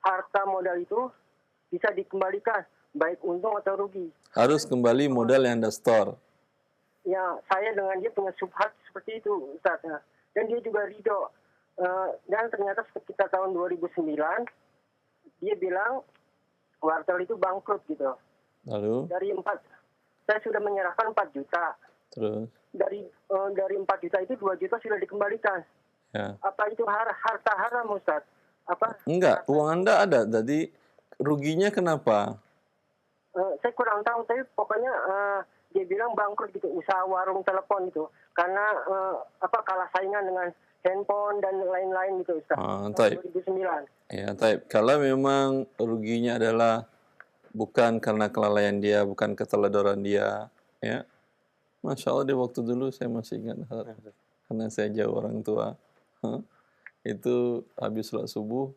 harta modal itu bisa dikembalikan, baik untung atau rugi. Harus kembali modal yang Anda store. Ya, saya dengan dia punya subhat seperti itu, Ustaz. Dan dia juga ridho. Dan ternyata sekitar tahun 2009, dia bilang wartel itu bangkrut gitu. Lalu? Saya sudah menyerahkan 4 juta. Terus? Dari 4 juta itu 2 juta sudah dikembalikan. Ya. Apa itu harta haram, Ustaz? Enggak, uang Anda ada. Jadi ruginya kenapa? Saya kurang tahu, tapi pokoknya dia bilang bangkrut gitu, usaha warung telepon itu. Karena kalah saingan dengan handphone dan lain-lain gitu, Ustaz. Taib. 2009. Ya, taib. Kalau memang ruginya adalah bukan karena kelalaian dia, bukan keteledoran dia, ya. Masya Allah di waktu dulu saya masih ingat, karena saya jauh orang tua. Itu habis sholat subuh,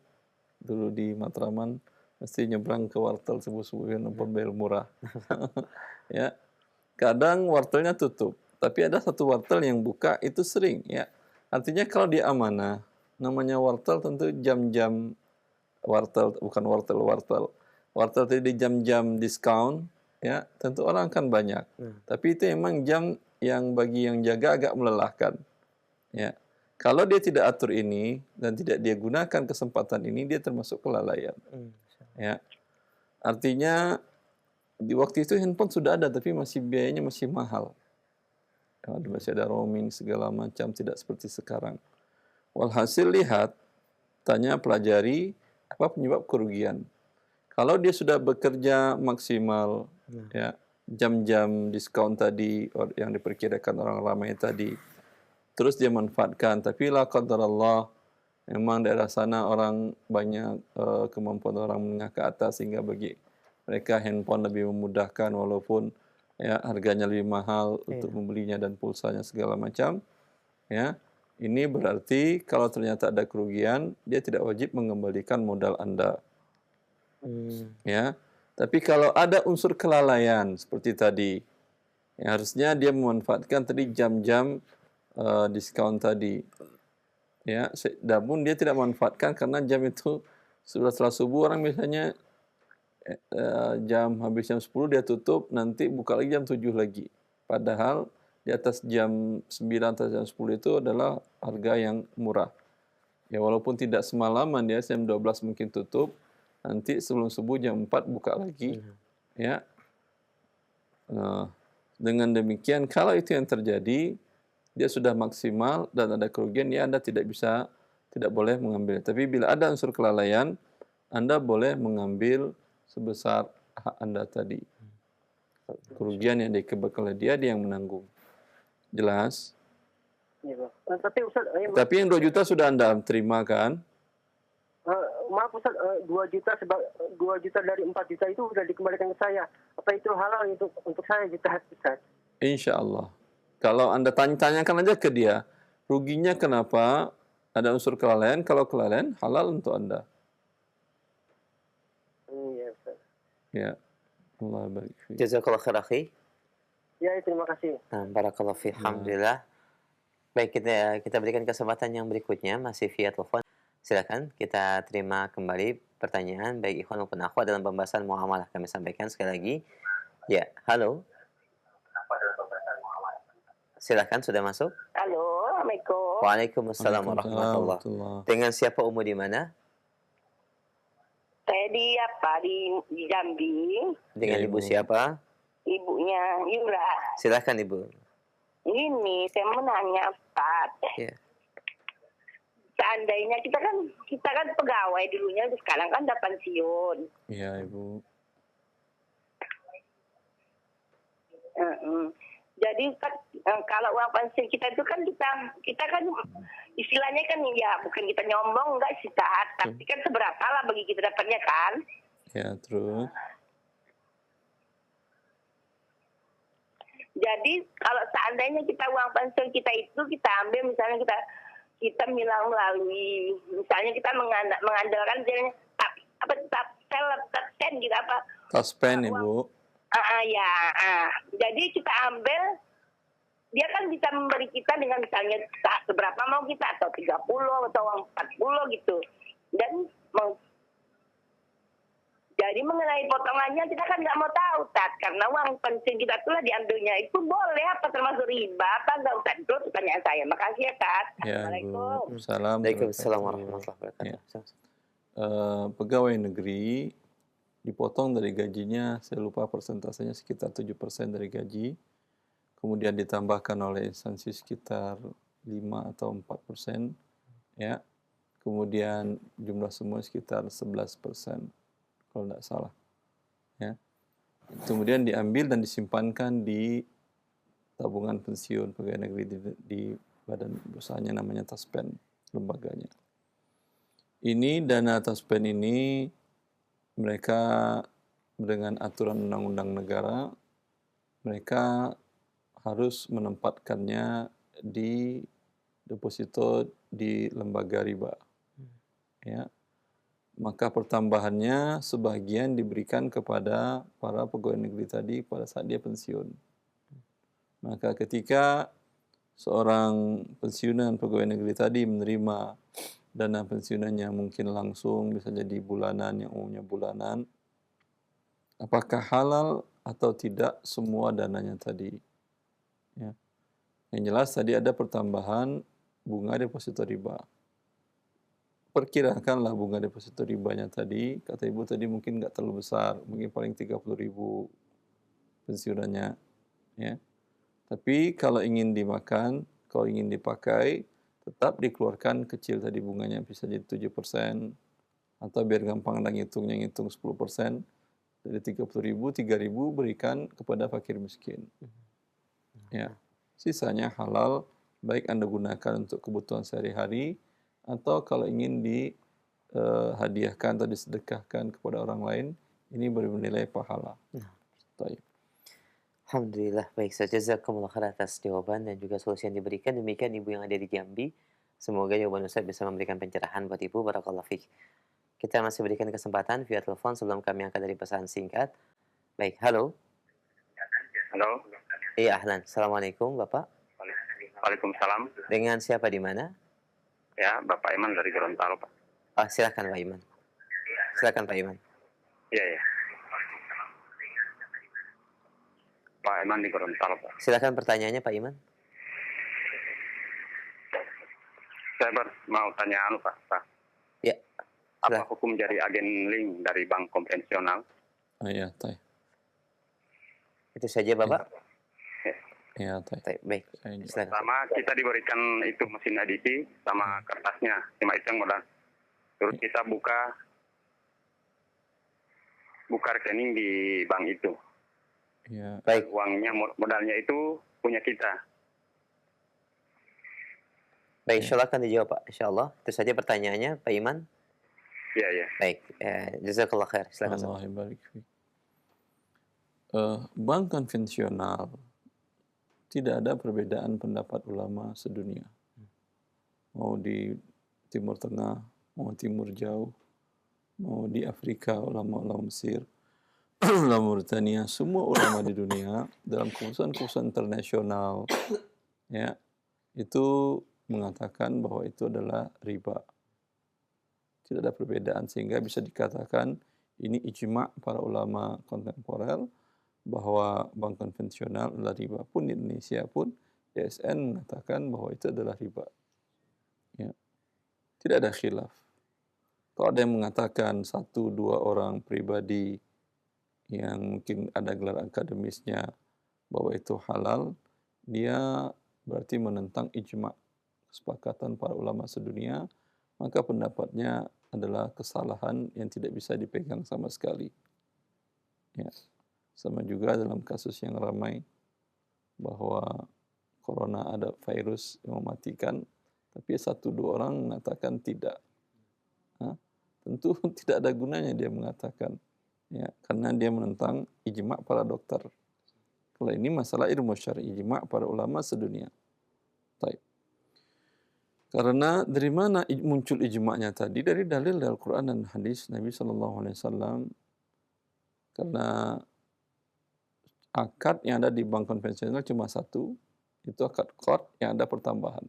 dulu di Matraman, mesti nyebrang ke wartel subuh-subuh yang bel murah. Ya, kadang wartelnya tutup, tapi ada satu wartel yang buka itu sering, ya. Artinya kalau dia amanah, namanya wartel tentu jam-jam wartel, bukan wartel. Wartel tadi di jam-jam diskon, ya tentu orang akan banyak. Tapi itu emang jam yang bagi yang jaga agak melelahkan. Ya, kalau dia tidak atur ini dan tidak dia gunakan kesempatan ini, dia termasuk kelalaian. Ya, artinya di waktu itu handphone sudah ada tapi biayanya masih mahal. Masih ada roaming segala macam, tidak seperti sekarang. Walhasil lihat, pelajari apa penyebab kerugian. Kalau dia sudah bekerja maksimal, ya jam-jam diskon tadi yang diperkirakan orang ramai tadi, terus dia manfaatkan. Tapi la qadarallah, memang daerah sana orang banyak kemampuan orang menengah ke atas sehingga bagi mereka handphone lebih memudahkan walaupun ya harganya lebih mahal untuk membelinya dan pulsanya segala macam. Ya, ini berarti kalau ternyata ada kerugian, dia tidak wajib mengembalikan modal Anda. Ya, tapi kalau ada unsur kelalaian seperti tadi, ya harusnya dia memanfaatkan tadi jam-jam diskon tadi. Ya, namun dia tidak manfaatkan karena jam itu setelah subuh orang misalnya habis jam 10 dia tutup, nanti buka lagi jam 7 lagi. Padahal di atas jam 9 atau jam 10 itu adalah harga yang murah. Ya walaupun tidak semalaman ya, jam 12 mungkin tutup, nanti sebelum subuh jam 4 buka lagi. Ya. Dengan demikian kalau itu yang terjadi, dia sudah maksimal dan ada kerugian, ya Anda tidak boleh mengambil. Tapi bila ada unsur kelalaian, Anda boleh mengambil sebesar hak Anda tadi. Kerugian yang dikeluarkan oleh dia yang menanggung. Jelas? Iya, Bang. Tapi Ustaz, Tapi yang 2 juta sudah Anda terima kan? maaf Ustaz, 2 juta 2 juta dari 4 juta itu sudah dikembalikan ke saya. Apa itu halal untuk saya Ustaz? Insya Allah. Kalau Anda tanyakan aja ke dia, ruginya kenapa? Ada unsur kelalaian, kalau kelalaian halal untuk Anda. Iya Ustaz. Ya. Allah barik fiik. Jazakallah khair akhi. Ya, terima kasih. Nah, barakallahu fiik. Alhamdulillah. Baik, kita berikan kesempatan yang berikutnya masih via telepon. Silakan kita terima kembali pertanyaan baik ikhwan maupun akhwat dalam pembahasan muamalah. Kami sampaikan sekali lagi. Ya, halo. Silakan, sudah masuk. Halo, Assalamualaikum. Waalaikumsalam warahmatullahi. Dengan siapa Umu di mana? Saya di Jambi. Dengan ibu siapa? Ibunya Yura. Silakan Ibu. Ini saya mau nanya Ustaz. Ya. Seandainya kita kan pegawai dulunya, sekarang kan udah pensiun. Iya Ibu. Jadi kan kalau uang pensiun kita itu kan kita kan istilahnya kan ya bukan kita nyombong enggak sih Ustaz, tapi kan seberapa lah bagi kita dapatnya kan. Ya, terus. Jadi kalau seandainya kita uang pensiun kita itu kita ambil misalnya kita melalui misalnya kita mengandalkan jalan sen gitu apa? Taspen Ibu. Jadi kita ambil, dia kan bisa memberi kita dengan misalnya seberapa mau kita, atau 30 atau 40 gitu. Dan jadi mengenai potongannya kita kan nggak mau tahu, Tat, karena uang pensiun kita itulah diambilnya itu boleh apa termasuk riba apa nggak, Ustaz? Itu pertanyaan saya. Makasih ya, Tat. Ya, Assalamualaikum. Waalaikumsalam warahmatullahi wabarakatuh. Ya. Pegawai negeri dipotong dari gajinya, saya lupa persentasenya, sekitar 7% dari gaji. Kemudian ditambahkan oleh instansi sekitar 5 atau 4%. Ya. Kemudian jumlah semua sekitar 11%, kalau tidak salah. Ya. Kemudian diambil dan disimpankan di tabungan pensiun pegawai negeri di badan usahanya namanya Taspen, lembaganya. Ini dana Taspen ini mereka dengan aturan undang-undang negara, mereka harus menempatkannya di deposito di lembaga riba. Ya. Maka pertambahannya sebagian diberikan kepada para pegawai negeri tadi pada saat dia pensiun. Maka ketika seorang pensiunan pegawai negeri tadi menerima dana pensiunannya mungkin langsung, bisa jadi bulanan, yang umumnya bulanan, apakah halal atau tidak semua dananya tadi? Ya. Yang jelas tadi ada pertambahan bunga deposito riba. perkirakanlah bunga deposito ribanya tadi, kata Ibu tadi mungkin nggak terlalu besar, mungkin paling 30.000 pensiunannya, ya. Tapi kalau ingin dimakan, kalau ingin dipakai, tetap dikeluarkan kecil tadi bunganya, bisa jadi 7%, atau biar gampang ngitungnya, ngitung 10%, dari 30.000, 3.000 berikan kepada fakir miskin. Ya. Sisanya halal, baik Anda gunakan untuk kebutuhan sehari-hari, atau kalau ingin dihadiahkan atau disedekahkan kepada orang lain, ini bernilai pahala. Baik. Alhamdulillah, baik saja. Jazakumullah khair atas jawaban dan juga solusi yang diberikan. Demikian Ibu yang ada di Jambi. Semoga jawaban Ustaz bisa memberikan pencerahan buat Ibu. Barakallahu fiik. Kita masih berikan kesempatan via telepon sebelum kami angkat dari pesan singkat. Baik, halo. Halo. Iya, ahlan. Assalamualaikum, Bapak. Waalaikumsalam. Dengan siapa di mana? Ya, Bapak Iman dari Gorontalo, Pak. Silakan Pak Iman. Silakan Pak Iman. Iya, ya. Pak Iman di Gorontalo, Pak. Silakan pertanyaannya Pak Iman. Saya mau tanya Pak. Ya. Apa hukum jadi agen link dari bank konvensional? Ya, Tay. Itu saja Bapak. Ya, Tay. Baik. Silakan. Sama kita diberikan itu mesin edisi sama kertasnya. Cuma itu yang modal. Terus kita buka rekening di bank itu. Ya. Baik. Uangnya, modalnya itu punya kita. Baik, insya Allah akan dijawab Pak. Insya Allah. Itu saja pertanyaannya Pak Iman. Iya, ya. Baik. Jazakallah khair. Silakan. Allah barik fiik. Bank konvensional tidak ada perbedaan pendapat ulama sedunia. Mau di Timur Tengah, mau Timur Jauh, mau di Afrika, ulama-ulama Mesir, ulama Mauritania, semua ulama di dunia dalam keputusan-keputusan internasional, ya, itu mengatakan bahwa itu adalah riba. Tidak ada perbedaan sehingga bisa dikatakan ini ijma' para ulama kontemporer bahwa bank konvensional adalah riba. Pun di Indonesia pun DSN mengatakan bahwa itu adalah riba. Ya. Tidak ada khilaf. Kalau ada yang mengatakan 1-2 orang pribadi yang mungkin ada gelar akademisnya bahwa itu halal, dia berarti menentang ijma' kesepakatan para ulama sedunia, maka pendapatnya adalah kesalahan yang tidak bisa dipegang sama sekali. Ya. Sama juga dalam kasus yang ramai bahwa corona ada virus yang mematikan, tapi 1-2 orang mengatakan tidak. Tentu tidak ada gunanya dia mengatakan, ya, karena dia menentang ijma' para dokter. Kalau ini masalah ilmu syar'i, ijma' para ulama sedunia. Baik. Karena dari mana muncul ijma'nya tadi? Dari dalil dari Al-Quran dan hadis Nabi SAW. Karena akad yang ada di bank konvensional cuma satu, itu akad qard yang ada pertambahan.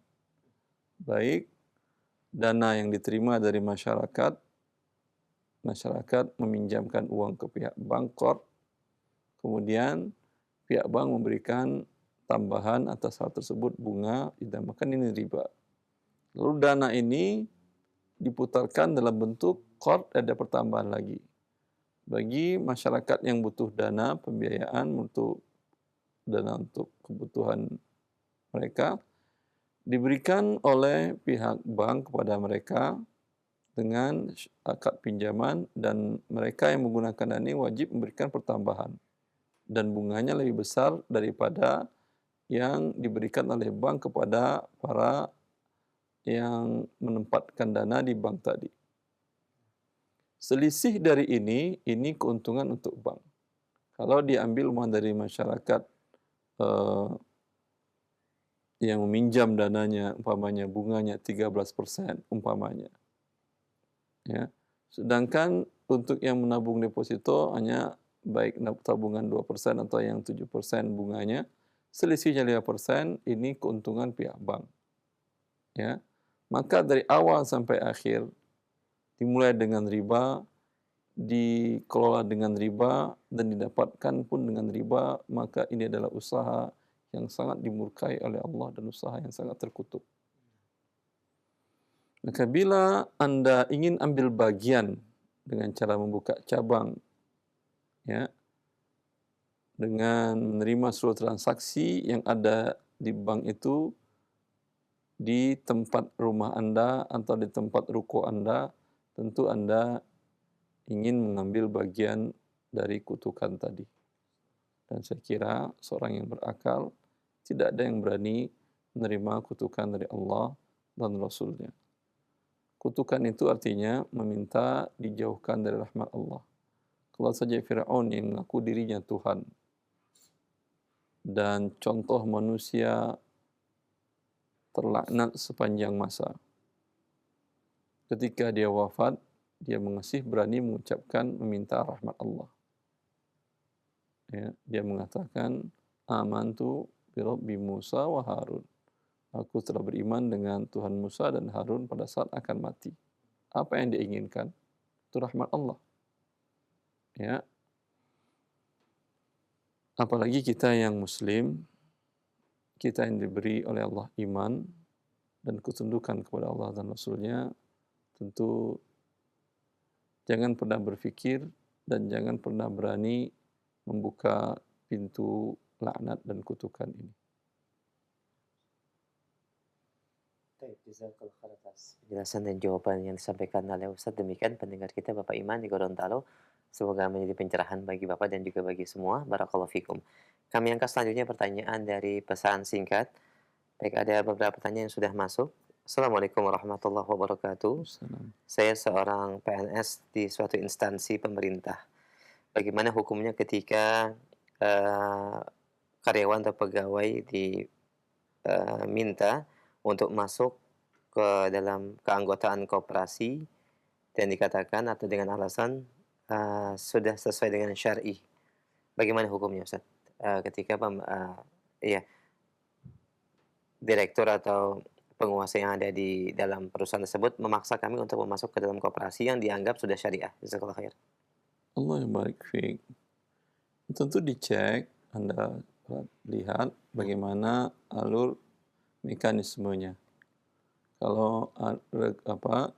Baik dana yang diterima dari masyarakat meminjamkan uang ke pihak bank qard, kemudian pihak bank memberikan tambahan atas hal tersebut bunga, dinamakan ini riba. Lalu dana ini diputarkan dalam bentuk qard, ada pertambahan lagi. Bagi masyarakat yang butuh dana, pembiayaan untuk dana untuk kebutuhan mereka, diberikan oleh pihak bank kepada mereka dengan akad pinjaman, dan mereka yang menggunakan dana ini wajib memberikan pertambahan. Dan bunganya lebih besar daripada yang diberikan oleh bank kepada para yang menempatkan dana di bank tadi. Selisih dari ini keuntungan untuk bank. Kalau diambil uang dari masyarakat yang meminjam dananya, umpamanya bunganya 13%, umpamanya. Ya. Sedangkan untuk yang menabung deposito hanya baik tabungan 2% atau yang 7% bunganya, selisihnya 5%, ini keuntungan pihak bank. Ya. Maka dari awal sampai akhir dimulai dengan riba, dikelola dengan riba, dan didapatkan pun dengan riba, maka ini adalah usaha yang sangat dimurkai oleh Allah dan usaha yang sangat terkutuk. Maka bila Anda ingin ambil bagian dengan cara membuka cabang, ya, dengan menerima seluruh transaksi yang ada di bank itu di tempat rumah Anda atau di tempat ruko Anda, tentu Anda ingin mengambil bagian dari kutukan tadi. Dan saya kira seorang yang berakal tidak ada yang berani menerima kutukan dari Allah dan Rasul-Nya. Kutukan itu artinya meminta dijauhkan dari rahmat Allah. Kalau saja Fir'aun yang mengaku dirinya Tuhan dan contoh manusia terlaknat sepanjang masa. Ketika dia wafat, dia masih berani mengucapkan meminta rahmat Allah. Ya, dia mengatakan, amantu bi Rabbi Musa wa Harun. Aku telah beriman dengan Tuhan Musa dan Harun pada saat akan mati. Apa yang dia inginkan? Itu rahmat Allah. Ya. Apalagi kita yang Muslim, kita yang diberi oleh Allah iman dan ketundukan kepada Allah dan Rasul-Nya, tentu jangan pernah berfikir dan jangan pernah berani membuka pintu laknat dan kutukan ini. Jazakallah khair atas penjelasan dan jawaban yang disampaikan oleh Ustaz. Demikian pendengar kita Bapak Iman di Gorontalo. Semoga menjadi pencerahan bagi Bapak dan juga bagi semua. Barakallahu fikum. Kami angkat selanjutnya pertanyaan dari pesan singkat. Baik, ada beberapa pertanyaan yang sudah masuk. Assalamualaikum warahmatullahi wabarakatuh. Saya seorang PNS di suatu instansi pemerintah. Bagaimana hukumnya ketika karyawan atau pegawai diminta untuk masuk ke dalam keanggotaan koperasi dan dikatakan atau dengan alasan sudah sesuai dengan syar'i. Bagaimana hukumnya, Ustaz? Ketika direktur atau penguasa yang ada di dalam perusahaan tersebut memaksa kami untuk masuk ke dalam koperasi yang dianggap sudah syariah. Jazakallah khair. Allah yang baik fiik. Tentu dicek, Anda lihat bagaimana alur mekanismenya. Kalau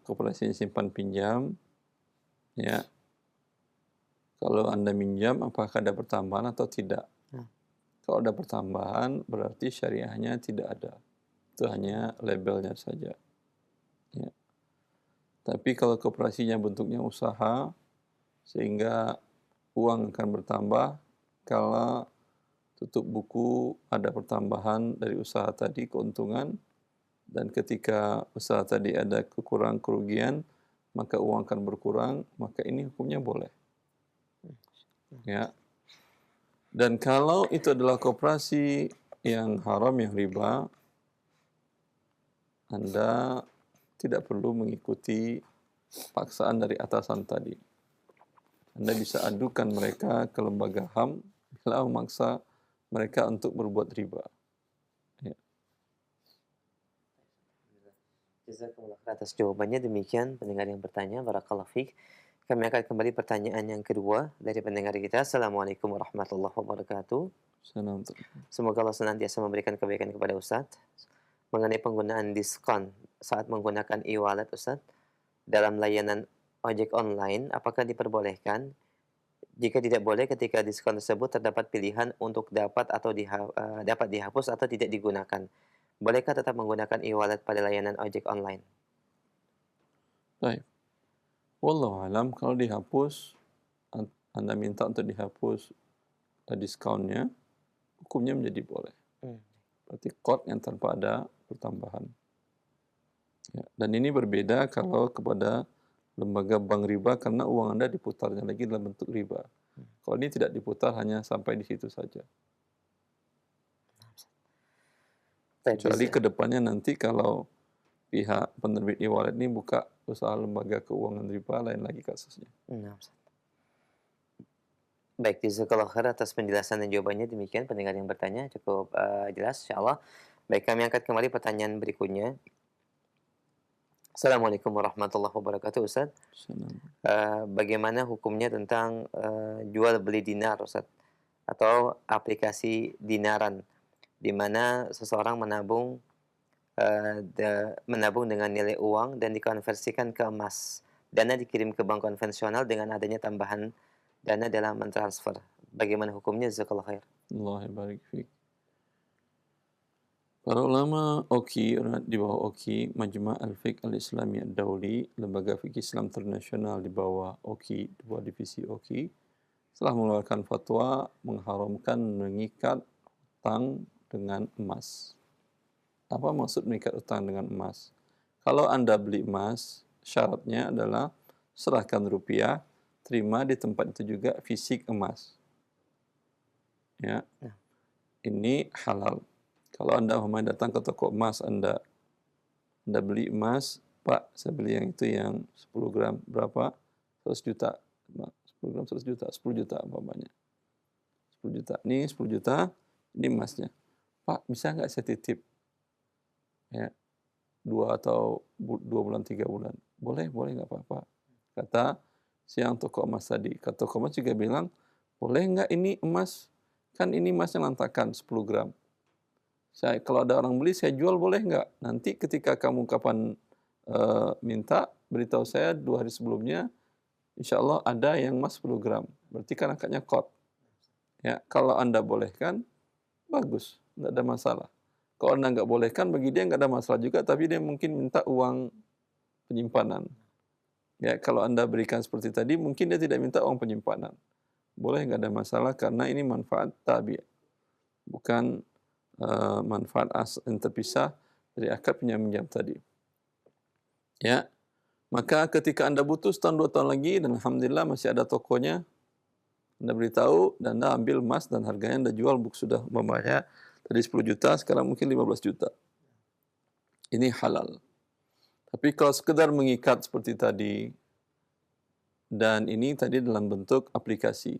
koperasi simpan pinjam, ya, kalau Anda minjam, apakah ada pertambahan atau tidak? Kalau ada pertambahan, berarti syariahnya tidak ada. Itu hanya labelnya saja. Ya. Tapi kalau koperasinya bentuknya usaha, sehingga uang akan bertambah, kalau tutup buku ada pertambahan dari usaha tadi, keuntungan, dan ketika usaha tadi ada kerugian, maka uang akan berkurang, maka ini hukumnya boleh. Ya. Dan kalau itu adalah koperasi yang haram, yang riba, Anda tidak perlu mengikuti paksaan dari atasan tadi. Anda bisa adukan mereka ke lembaga HAM bila memaksa mereka untuk berbuat riba. Ya. Jazakumullah atas jawabannya. Demikian pendengar yang bertanya. Barakallahu fiik. Kami akan kembali pertanyaan yang kedua dari pendengar kita. Assalamualaikum warahmatullahi wabarakatuh. Semoga Allah senantiasa memberikan kebaikan kepada Ustaz. Mengenai penggunaan diskon saat menggunakan e-wallet, Ustaz, dalam layanan ojek online, apakah diperbolehkan? Jika tidak boleh, ketika diskon tersebut terdapat pilihan untuk dapat dihapus atau tidak digunakan, bolehkah tetap menggunakan e-wallet pada layanan ojek online? Baik. Wallahu alam, kalau dihapus, Anda minta untuk dihapus diskonnya, hukumnya menjadi boleh. Berarti kod yang tanpa ada pertambahan. Ya. Dan ini berbeda kalau kepada lembaga bank riba, karena uang Anda diputarnya lagi dalam bentuk riba. Kalau ini tidak diputar, hanya sampai di situ saja. Kecuali ke depannya nanti kalau pihak penerbit e-wallet ini buka usaha lembaga keuangan riba, lain lagi kasusnya. Baik, jazakallah khair atas penjelasan dan jawabannya. Demikian pendengar yang bertanya cukup jelas, insyaallah. Baik, kami angkat kembali pertanyaan berikutnya. Assalamualaikum warahmatullahi wabarakatuh, Ustaz. Bagaimana hukumnya tentang jual beli dinar, Ustaz, atau aplikasi dinaran, di mana seseorang menabung menabung dengan nilai uang dan dikonversikan ke emas. Dana dikirim ke bank konvensional dengan adanya tambahan dana dalam mentransfer. Bagaimana hukumnya? Jazakallah khair. Allah barik fiik. Para ulama OKI, di bawah OKI, Majma' Al-Fiqh Al-Islami Ad-Dawli, Lembaga Fikih Islam Internasional di bawah OKI, di bawah divisi OKI, telah mengeluarkan fatwa mengharamkan mengikat hutang dengan emas. Apa maksud mengikat hutang dengan emas? Kalau Anda beli emas, syaratnya adalah serahkan rupiah, terima di tempat itu juga fisik emas. Ya. Ini halal. Kalau Anda datang ke toko emas, Anda beli emas, Pak, saya beli yang itu yang 10 gram, berapa? 100 juta. 10 gram 100 juta, 10 juta umpamanya. 10 juta. Ini 10 juta, ini emasnya. Pak, bisa nggak saya titip? Ya, 2 atau 2 bulan, 3 bulan. Boleh nggak apa-apa. Kata siang toko emas tadi. Kata toko emas juga bilang, boleh nggak ini emas? Kan ini emasnya lantakan 10 gram. Kalau ada orang beli, saya jual boleh nggak? Nanti ketika kamu kapan minta, beritahu saya 2 hari sebelumnya, insya Allah ada yang emas 10 gram. Berarti kan angkanya kot. Ya, kalau Anda bolehkan, bagus, nggak ada masalah. Kalau Anda nggak bolehkan, bagi dia nggak ada masalah juga, tapi dia mungkin minta uang penyimpanan. Ya, kalau Anda berikan seperti tadi, mungkin dia tidak minta uang penyimpanan. Boleh, nggak ada masalah, karena ini manfaat tabi'. Bukan manfaat yang terpisah dari akad pinjam-minjam tadi. Ya, maka ketika Anda butuh setahun 2 tahun lagi, dan Alhamdulillah masih ada tokonya, Anda beritahu, dan Anda ambil emas, dan harganya Anda jual, sudah membayar tadi 10 juta, sekarang mungkin 15 juta. Ini halal. Tapi kalau sekedar mengikat seperti tadi, dan ini tadi dalam bentuk aplikasi,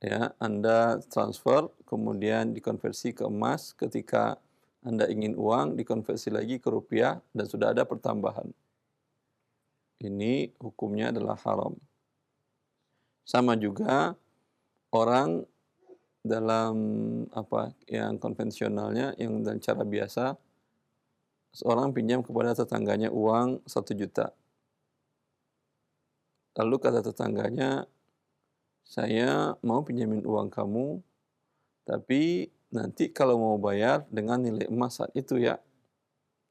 ya, Anda transfer, kemudian dikonversi ke emas, ketika Anda ingin uang, dikonversi lagi ke rupiah, dan sudah ada pertambahan. Ini hukumnya adalah haram. Sama juga orang dalam yang konvensionalnya, yang dengan cara biasa, seorang pinjam kepada tetangganya uang 1 juta. Lalu kata tetangganya, saya mau pinjamin uang kamu, tapi nanti kalau mau bayar dengan nilai emas saat itu ya.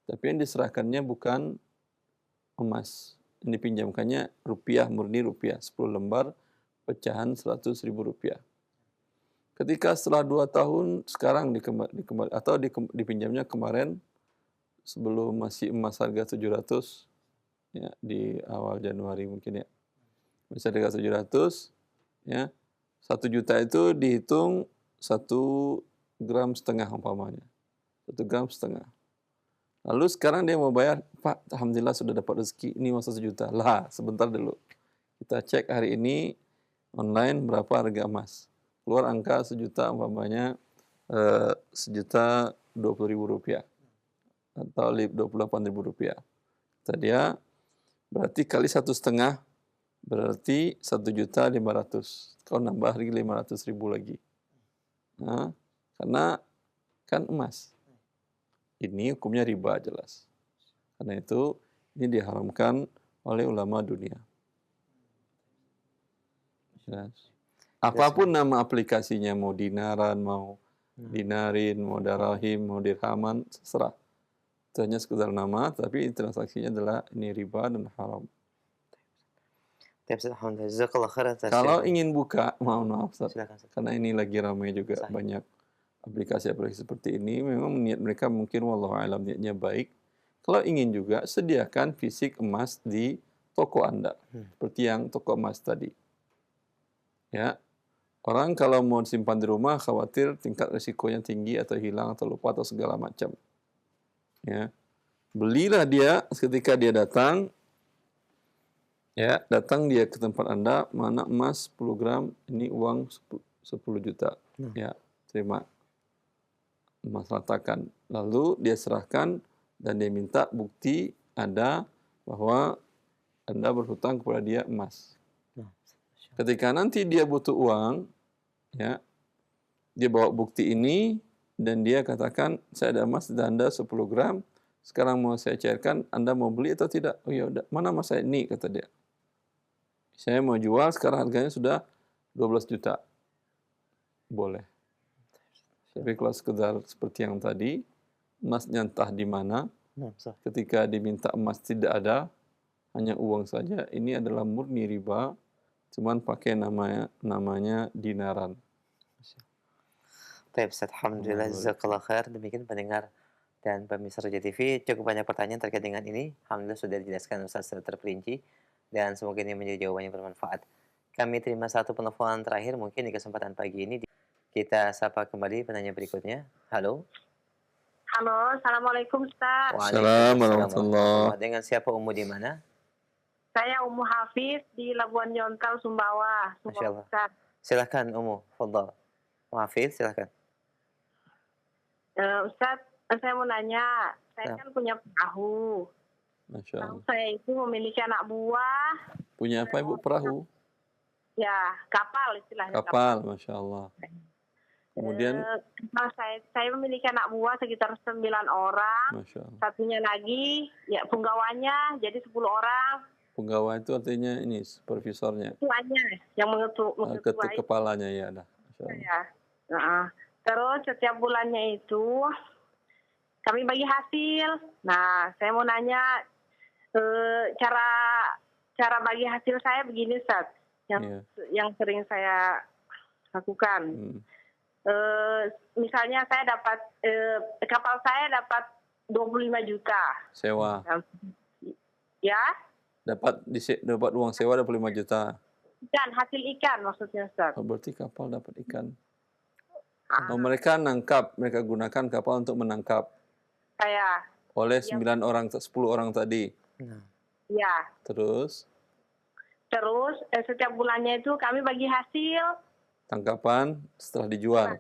Tapi yang diserahkannya bukan emas. Yang dipinjamkannya rupiah, murni rupiah. 10 lembar pecahan 100.000 rupiah. Ketika setelah 2 tahun, sekarang dipinjamnya kemarin, sebelum masih emas harga 700, ya, di awal Januari mungkin ya. Bisa harga 700, ya, 1 juta itu dihitung 1,5 gram umpamanya. 1,5 gram. Lalu sekarang dia mau bayar, Pak, Alhamdulillah sudah dapat rezeki, ini mau 1 juta. Lah, sebentar dulu. Kita cek hari ini online berapa harga emas. Keluar angka 1 juta umpamanya 1.020.000 rupiah. Atau 28.000 rupiah. Kata dia, berarti kali 1,5, berarti 1.500.000. Kau nambah lagi 500.000 lagi. Nah, karena kan emas. Ini hukumnya riba jelas. Karena itu ini diharamkan oleh ulama dunia. Jelas. Apapun nama aplikasinya, mau dinaran, mau dinarin, mau darahim, mau dirhaman, terserah. Itu hanya sekedar nama, tapi transaksinya adalah ini riba dan haram. Kalau ingin buka, maaf Ustaz, karena ini lagi ramai juga banyak aplikasi-aplikasi seperti ini, memang niat mereka mungkin wallahu alam niatnya baik. Kalau ingin juga, sediakan fisik emas di toko Anda, seperti yang toko emas tadi. Ya, orang kalau mau simpan di rumah khawatir tingkat risikonya tinggi atau hilang atau lupa atau segala macam. Ya, belilah dia ketika dia datang. Ya, datang dia ke tempat Anda, mana emas 10 gram, ini uang 10 juta. Ya, terima. Emas ratakan. Lalu dia serahkan dan dia minta bukti ada bahwa Anda berhutang kepada dia emas. Ketika nanti dia butuh uang, ya, dia bawa bukti ini dan dia katakan, saya ada emas di Anda 10 gram, sekarang mau saya cairkan, Anda mau beli atau tidak? Oh ya udah, mana emas saya ini, kata dia. Saya mau jual, sekarang harganya sudah 12 juta. Boleh. Tapi kalau sekedar seperti yang tadi, emasnya entah di mana, ketika diminta emas tidak ada, hanya uang saja, ini adalah murni riba, cuman pakai namanya dinaran. Baik, Ustaz. Alhamdulillah, jazakallah khair. Demikian pendengar dan pemirsa Roja TV, cukup banyak pertanyaan terkait dengan ini. Alhamdulillah sudah dijelaskan Ustaz secara terperinci, dan semoga ini menjadi jawaban yang bermanfaat. Kami terima satu penelpon terakhir mungkin di kesempatan pagi ini. Kita sapa kembali penanya berikutnya. Halo. Halo, Assalamualaikum Ustaz. Waalaikumsalam warahmatullahi. Dengan siapa Ummu di mana? Saya Ummu Hafiz di Labuan Jontal, Sumbawa. Masya Allah. Ustaz. Silahkan Ummu, fadhal. Hafiz, silahkan. Ustaz, saya mau nanya, saya kan punya perahu. Masya Perahu Allah. saya itu memiliki anak buah, Punya apa Ibu? Perahu? ya kapal istilahnya. Kapal, Masya Allah. Kemudian, Saya memiliki anak buah sekitar 9 orang. Masya Allah. Satunya lagi, ya punggawanya jadi 10 orang. Penggawa itu artinya ini, supervisornya. Tuanya yang Ketuk mengetuai kepalanya, ya. Dah. Masya Allah. saya. Terus setiap bulannya itu kami bagi hasil. Nah, saya mau nanya cara bagi hasil saya begini, Ustaz. Yang sering saya lakukan. Misalnya saya dapat kapal saya dapat 25 juta. Sewa. Ya? Dapat uang sewa 25 juta. Ikan, hasil ikan maksudnya, Ustaz. Oh, berarti kapal dapat ikan. Oh, mereka gunakan kapal untuk menangkap. Saya. Oleh 10 orang tadi. Ya. Terus Setiap bulannya itu kami bagi hasil. Tangkapan setelah dijual.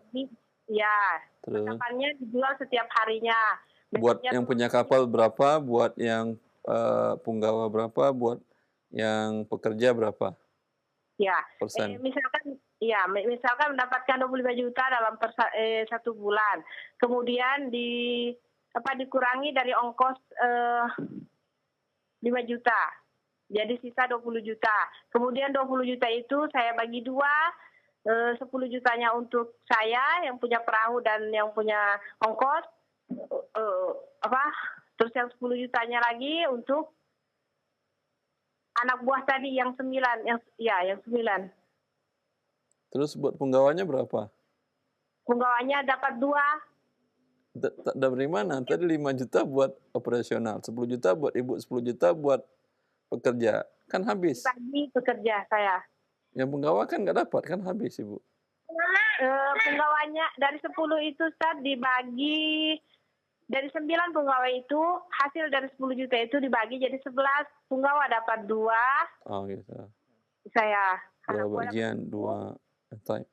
Ya. Terus Tangkapannya dijual setiap harinya. Buat yang punya kapal berapa? Buat yang punggawa berapa? Buat yang pekerja berapa? Ya. Persen. Misalkan mendapatkan 25 juta dalam satu bulan. Kemudian dikurangi dari ongkos 5 juta. Jadi sisa 20 juta. Kemudian 20 juta itu saya bagi dua. 10 jutanya untuk saya yang punya perahu dan yang punya ongkos. Terus yang 10 jutanya lagi untuk anak buah tadi yang 9. Yang 9. Terus buat penggawanya berapa? Penggawanya dapat 2. Dari mana? Tadi 5 juta buat operasional, 10 juta buat ibu, 10 juta buat pekerja. Kan habis. Bagi pekerja saya. Yang penggawa kan nggak dapat, kan habis ibu. Penggawanya dari 10 itu Ustaz dibagi, dari 9 penggawa itu hasil dari 10 juta itu dibagi jadi 11. Penggawa dapat 2. Oh gitu. Saya. 2 bagian, 2. Baik.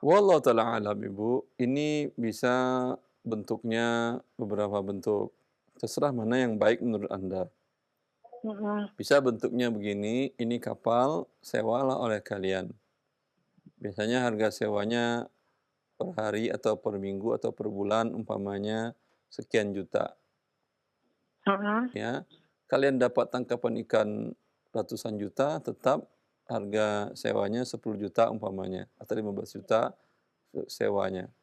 Wallahu ta'ala alam ibu. Ini bisa bentuknya beberapa bentuk. Terserah mana yang baik menurut Anda. Bisa bentuknya begini, ini kapal sewalah oleh kalian. Biasanya harga sewanya per hari atau per minggu atau per bulan umpamanya sekian juta. Ya, kalian dapat tangkapan ikan ratusan juta, tetap harga sewanya 10 juta umpamanya atau 15 juta sewanya.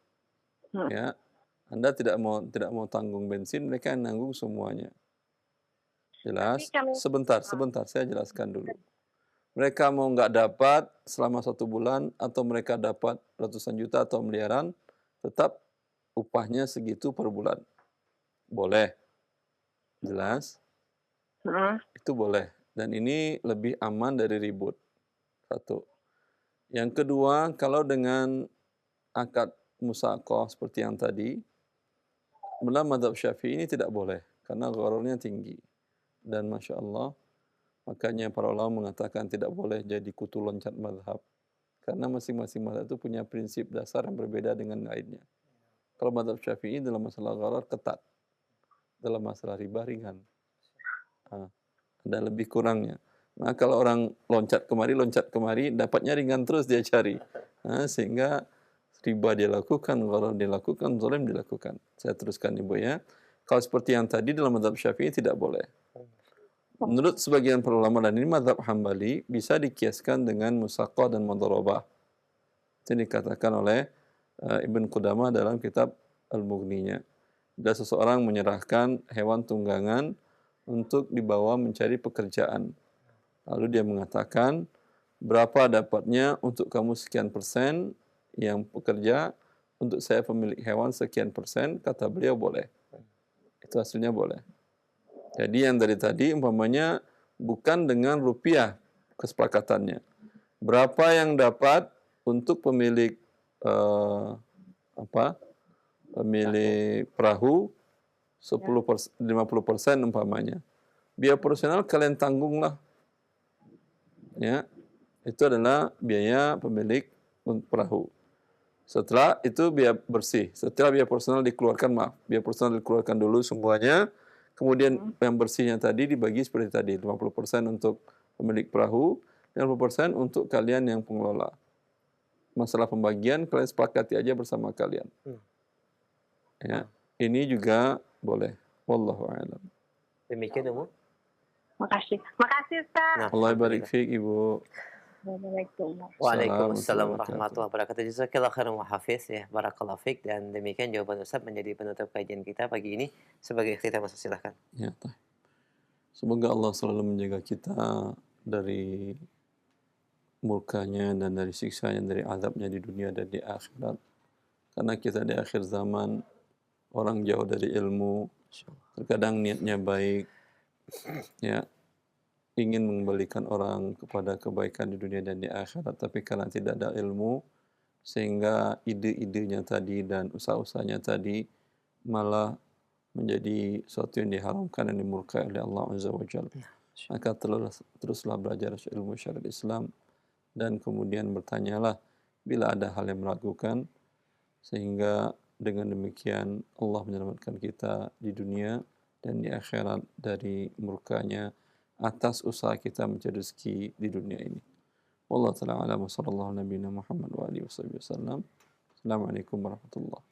Ya, Anda tidak mau tanggung bensin, mereka yang nanggung semuanya. Jelas? Sebentar, saya jelaskan dulu. Mereka mau nggak dapat selama 1 bulan, atau mereka dapat ratusan juta atau miliaran, tetap upahnya segitu per bulan. Boleh. Jelas? Itu boleh. Dan ini lebih aman dari ribut. 1. Yang kedua, kalau dengan akad musaqah seperti yang tadi, dalam mazhab Syafi'i ini tidak boleh, karena gharornya tinggi. Dan Masya Allah, makanya para ulama mengatakan tidak boleh jadi kutu loncat mazhab. Karena masing-masing mazhab itu punya prinsip dasar yang berbeda dengan lainnya. Kalau mazhab Syafi'i dalam masalah gharar ketat. Dalam masalah riba ringan. Ada lebih kurangnya. Nah, kalau orang loncat kemari, dapatnya ringan terus dia cari. Sehingga riba dia lakukan, gharar dia lakukan, zalim dia lakukan. Saya teruskan Ibu ya. Kalau seperti yang tadi dalam mazhab Syafi'i tidak boleh. Menurut sebagian para ulama dan ini mazhab Hambali bisa dikiaskan dengan musaqah dan mudharabah. Itu dikatakan oleh Ibn Qudamah dalam kitab Al-Mughninya. Bila seseorang menyerahkan hewan tunggangan untuk dibawa mencari pekerjaan. Lalu dia mengatakan, berapa dapatnya untuk kamu sekian persen yang pekerja, untuk saya pemilik hewan sekian persen, kata beliau boleh. Itu hasilnya boleh. Jadi yang dari tadi umpamanya bukan dengan rupiah kesepakatannya. Berapa yang dapat untuk pemilik pemilik perahu 50% umpamanya. Biaya operasional kalian tanggunglah. Ya. Itu adalah biaya pemilik perahu. Setelah itu biaya bersih. Setelah biaya operasional dikeluarkan, biaya operasional dikeluarkan dulu semuanya. Kemudian yang bersihnya tadi dibagi seperti tadi, 50% untuk pemilik perahu, 50% untuk kalian yang pengelola. Masalah pembagian kalian sepakati aja bersama kalian. Ya, ini juga boleh. Wallahu a'lam. Demikian Ibu. Makasih. Makasih Ustaz. Allah barik fiik Ibu. Waalaikumsalam warahmatullahi wabarakatuh. Jazakallahu khairan wa hafiz ya. Barakallahu fiik. Dan demikian jawaban Ustaz menjadi penutup kajian kita pagi ini. Sebagai ikhtitam, silahkan. Ya, semoga Allah selalu menjaga kita dari murkanya dan dari siksanya, dari azabnya di dunia dan di akhirat. Karena kita di akhir zaman orang jauh dari ilmu, terkadang niatnya baik, ya, ingin mengembalikan orang kepada kebaikan di dunia dan di akhirat, tapi karena tidak ada ilmu, sehingga ide-idenya tadi dan usaha-usahanya tadi malah menjadi sesuatu yang diharamkan dan dimurkai oleh Allah Azza wa Jalla. Maka teruslah belajar ilmu syariat Islam dan kemudian bertanyalah bila ada hal yang meragukan, sehingga dengan demikian Allah menyelamatkan kita di dunia dan di akhirat dari murkanya atas usaha kita mencari rezeki di dunia ini. Wallahu ta'ala a'lam wa sallallahu ala nabiyyina Muhammad wa alihi wasallam. Assalamualaikum warahmatullahi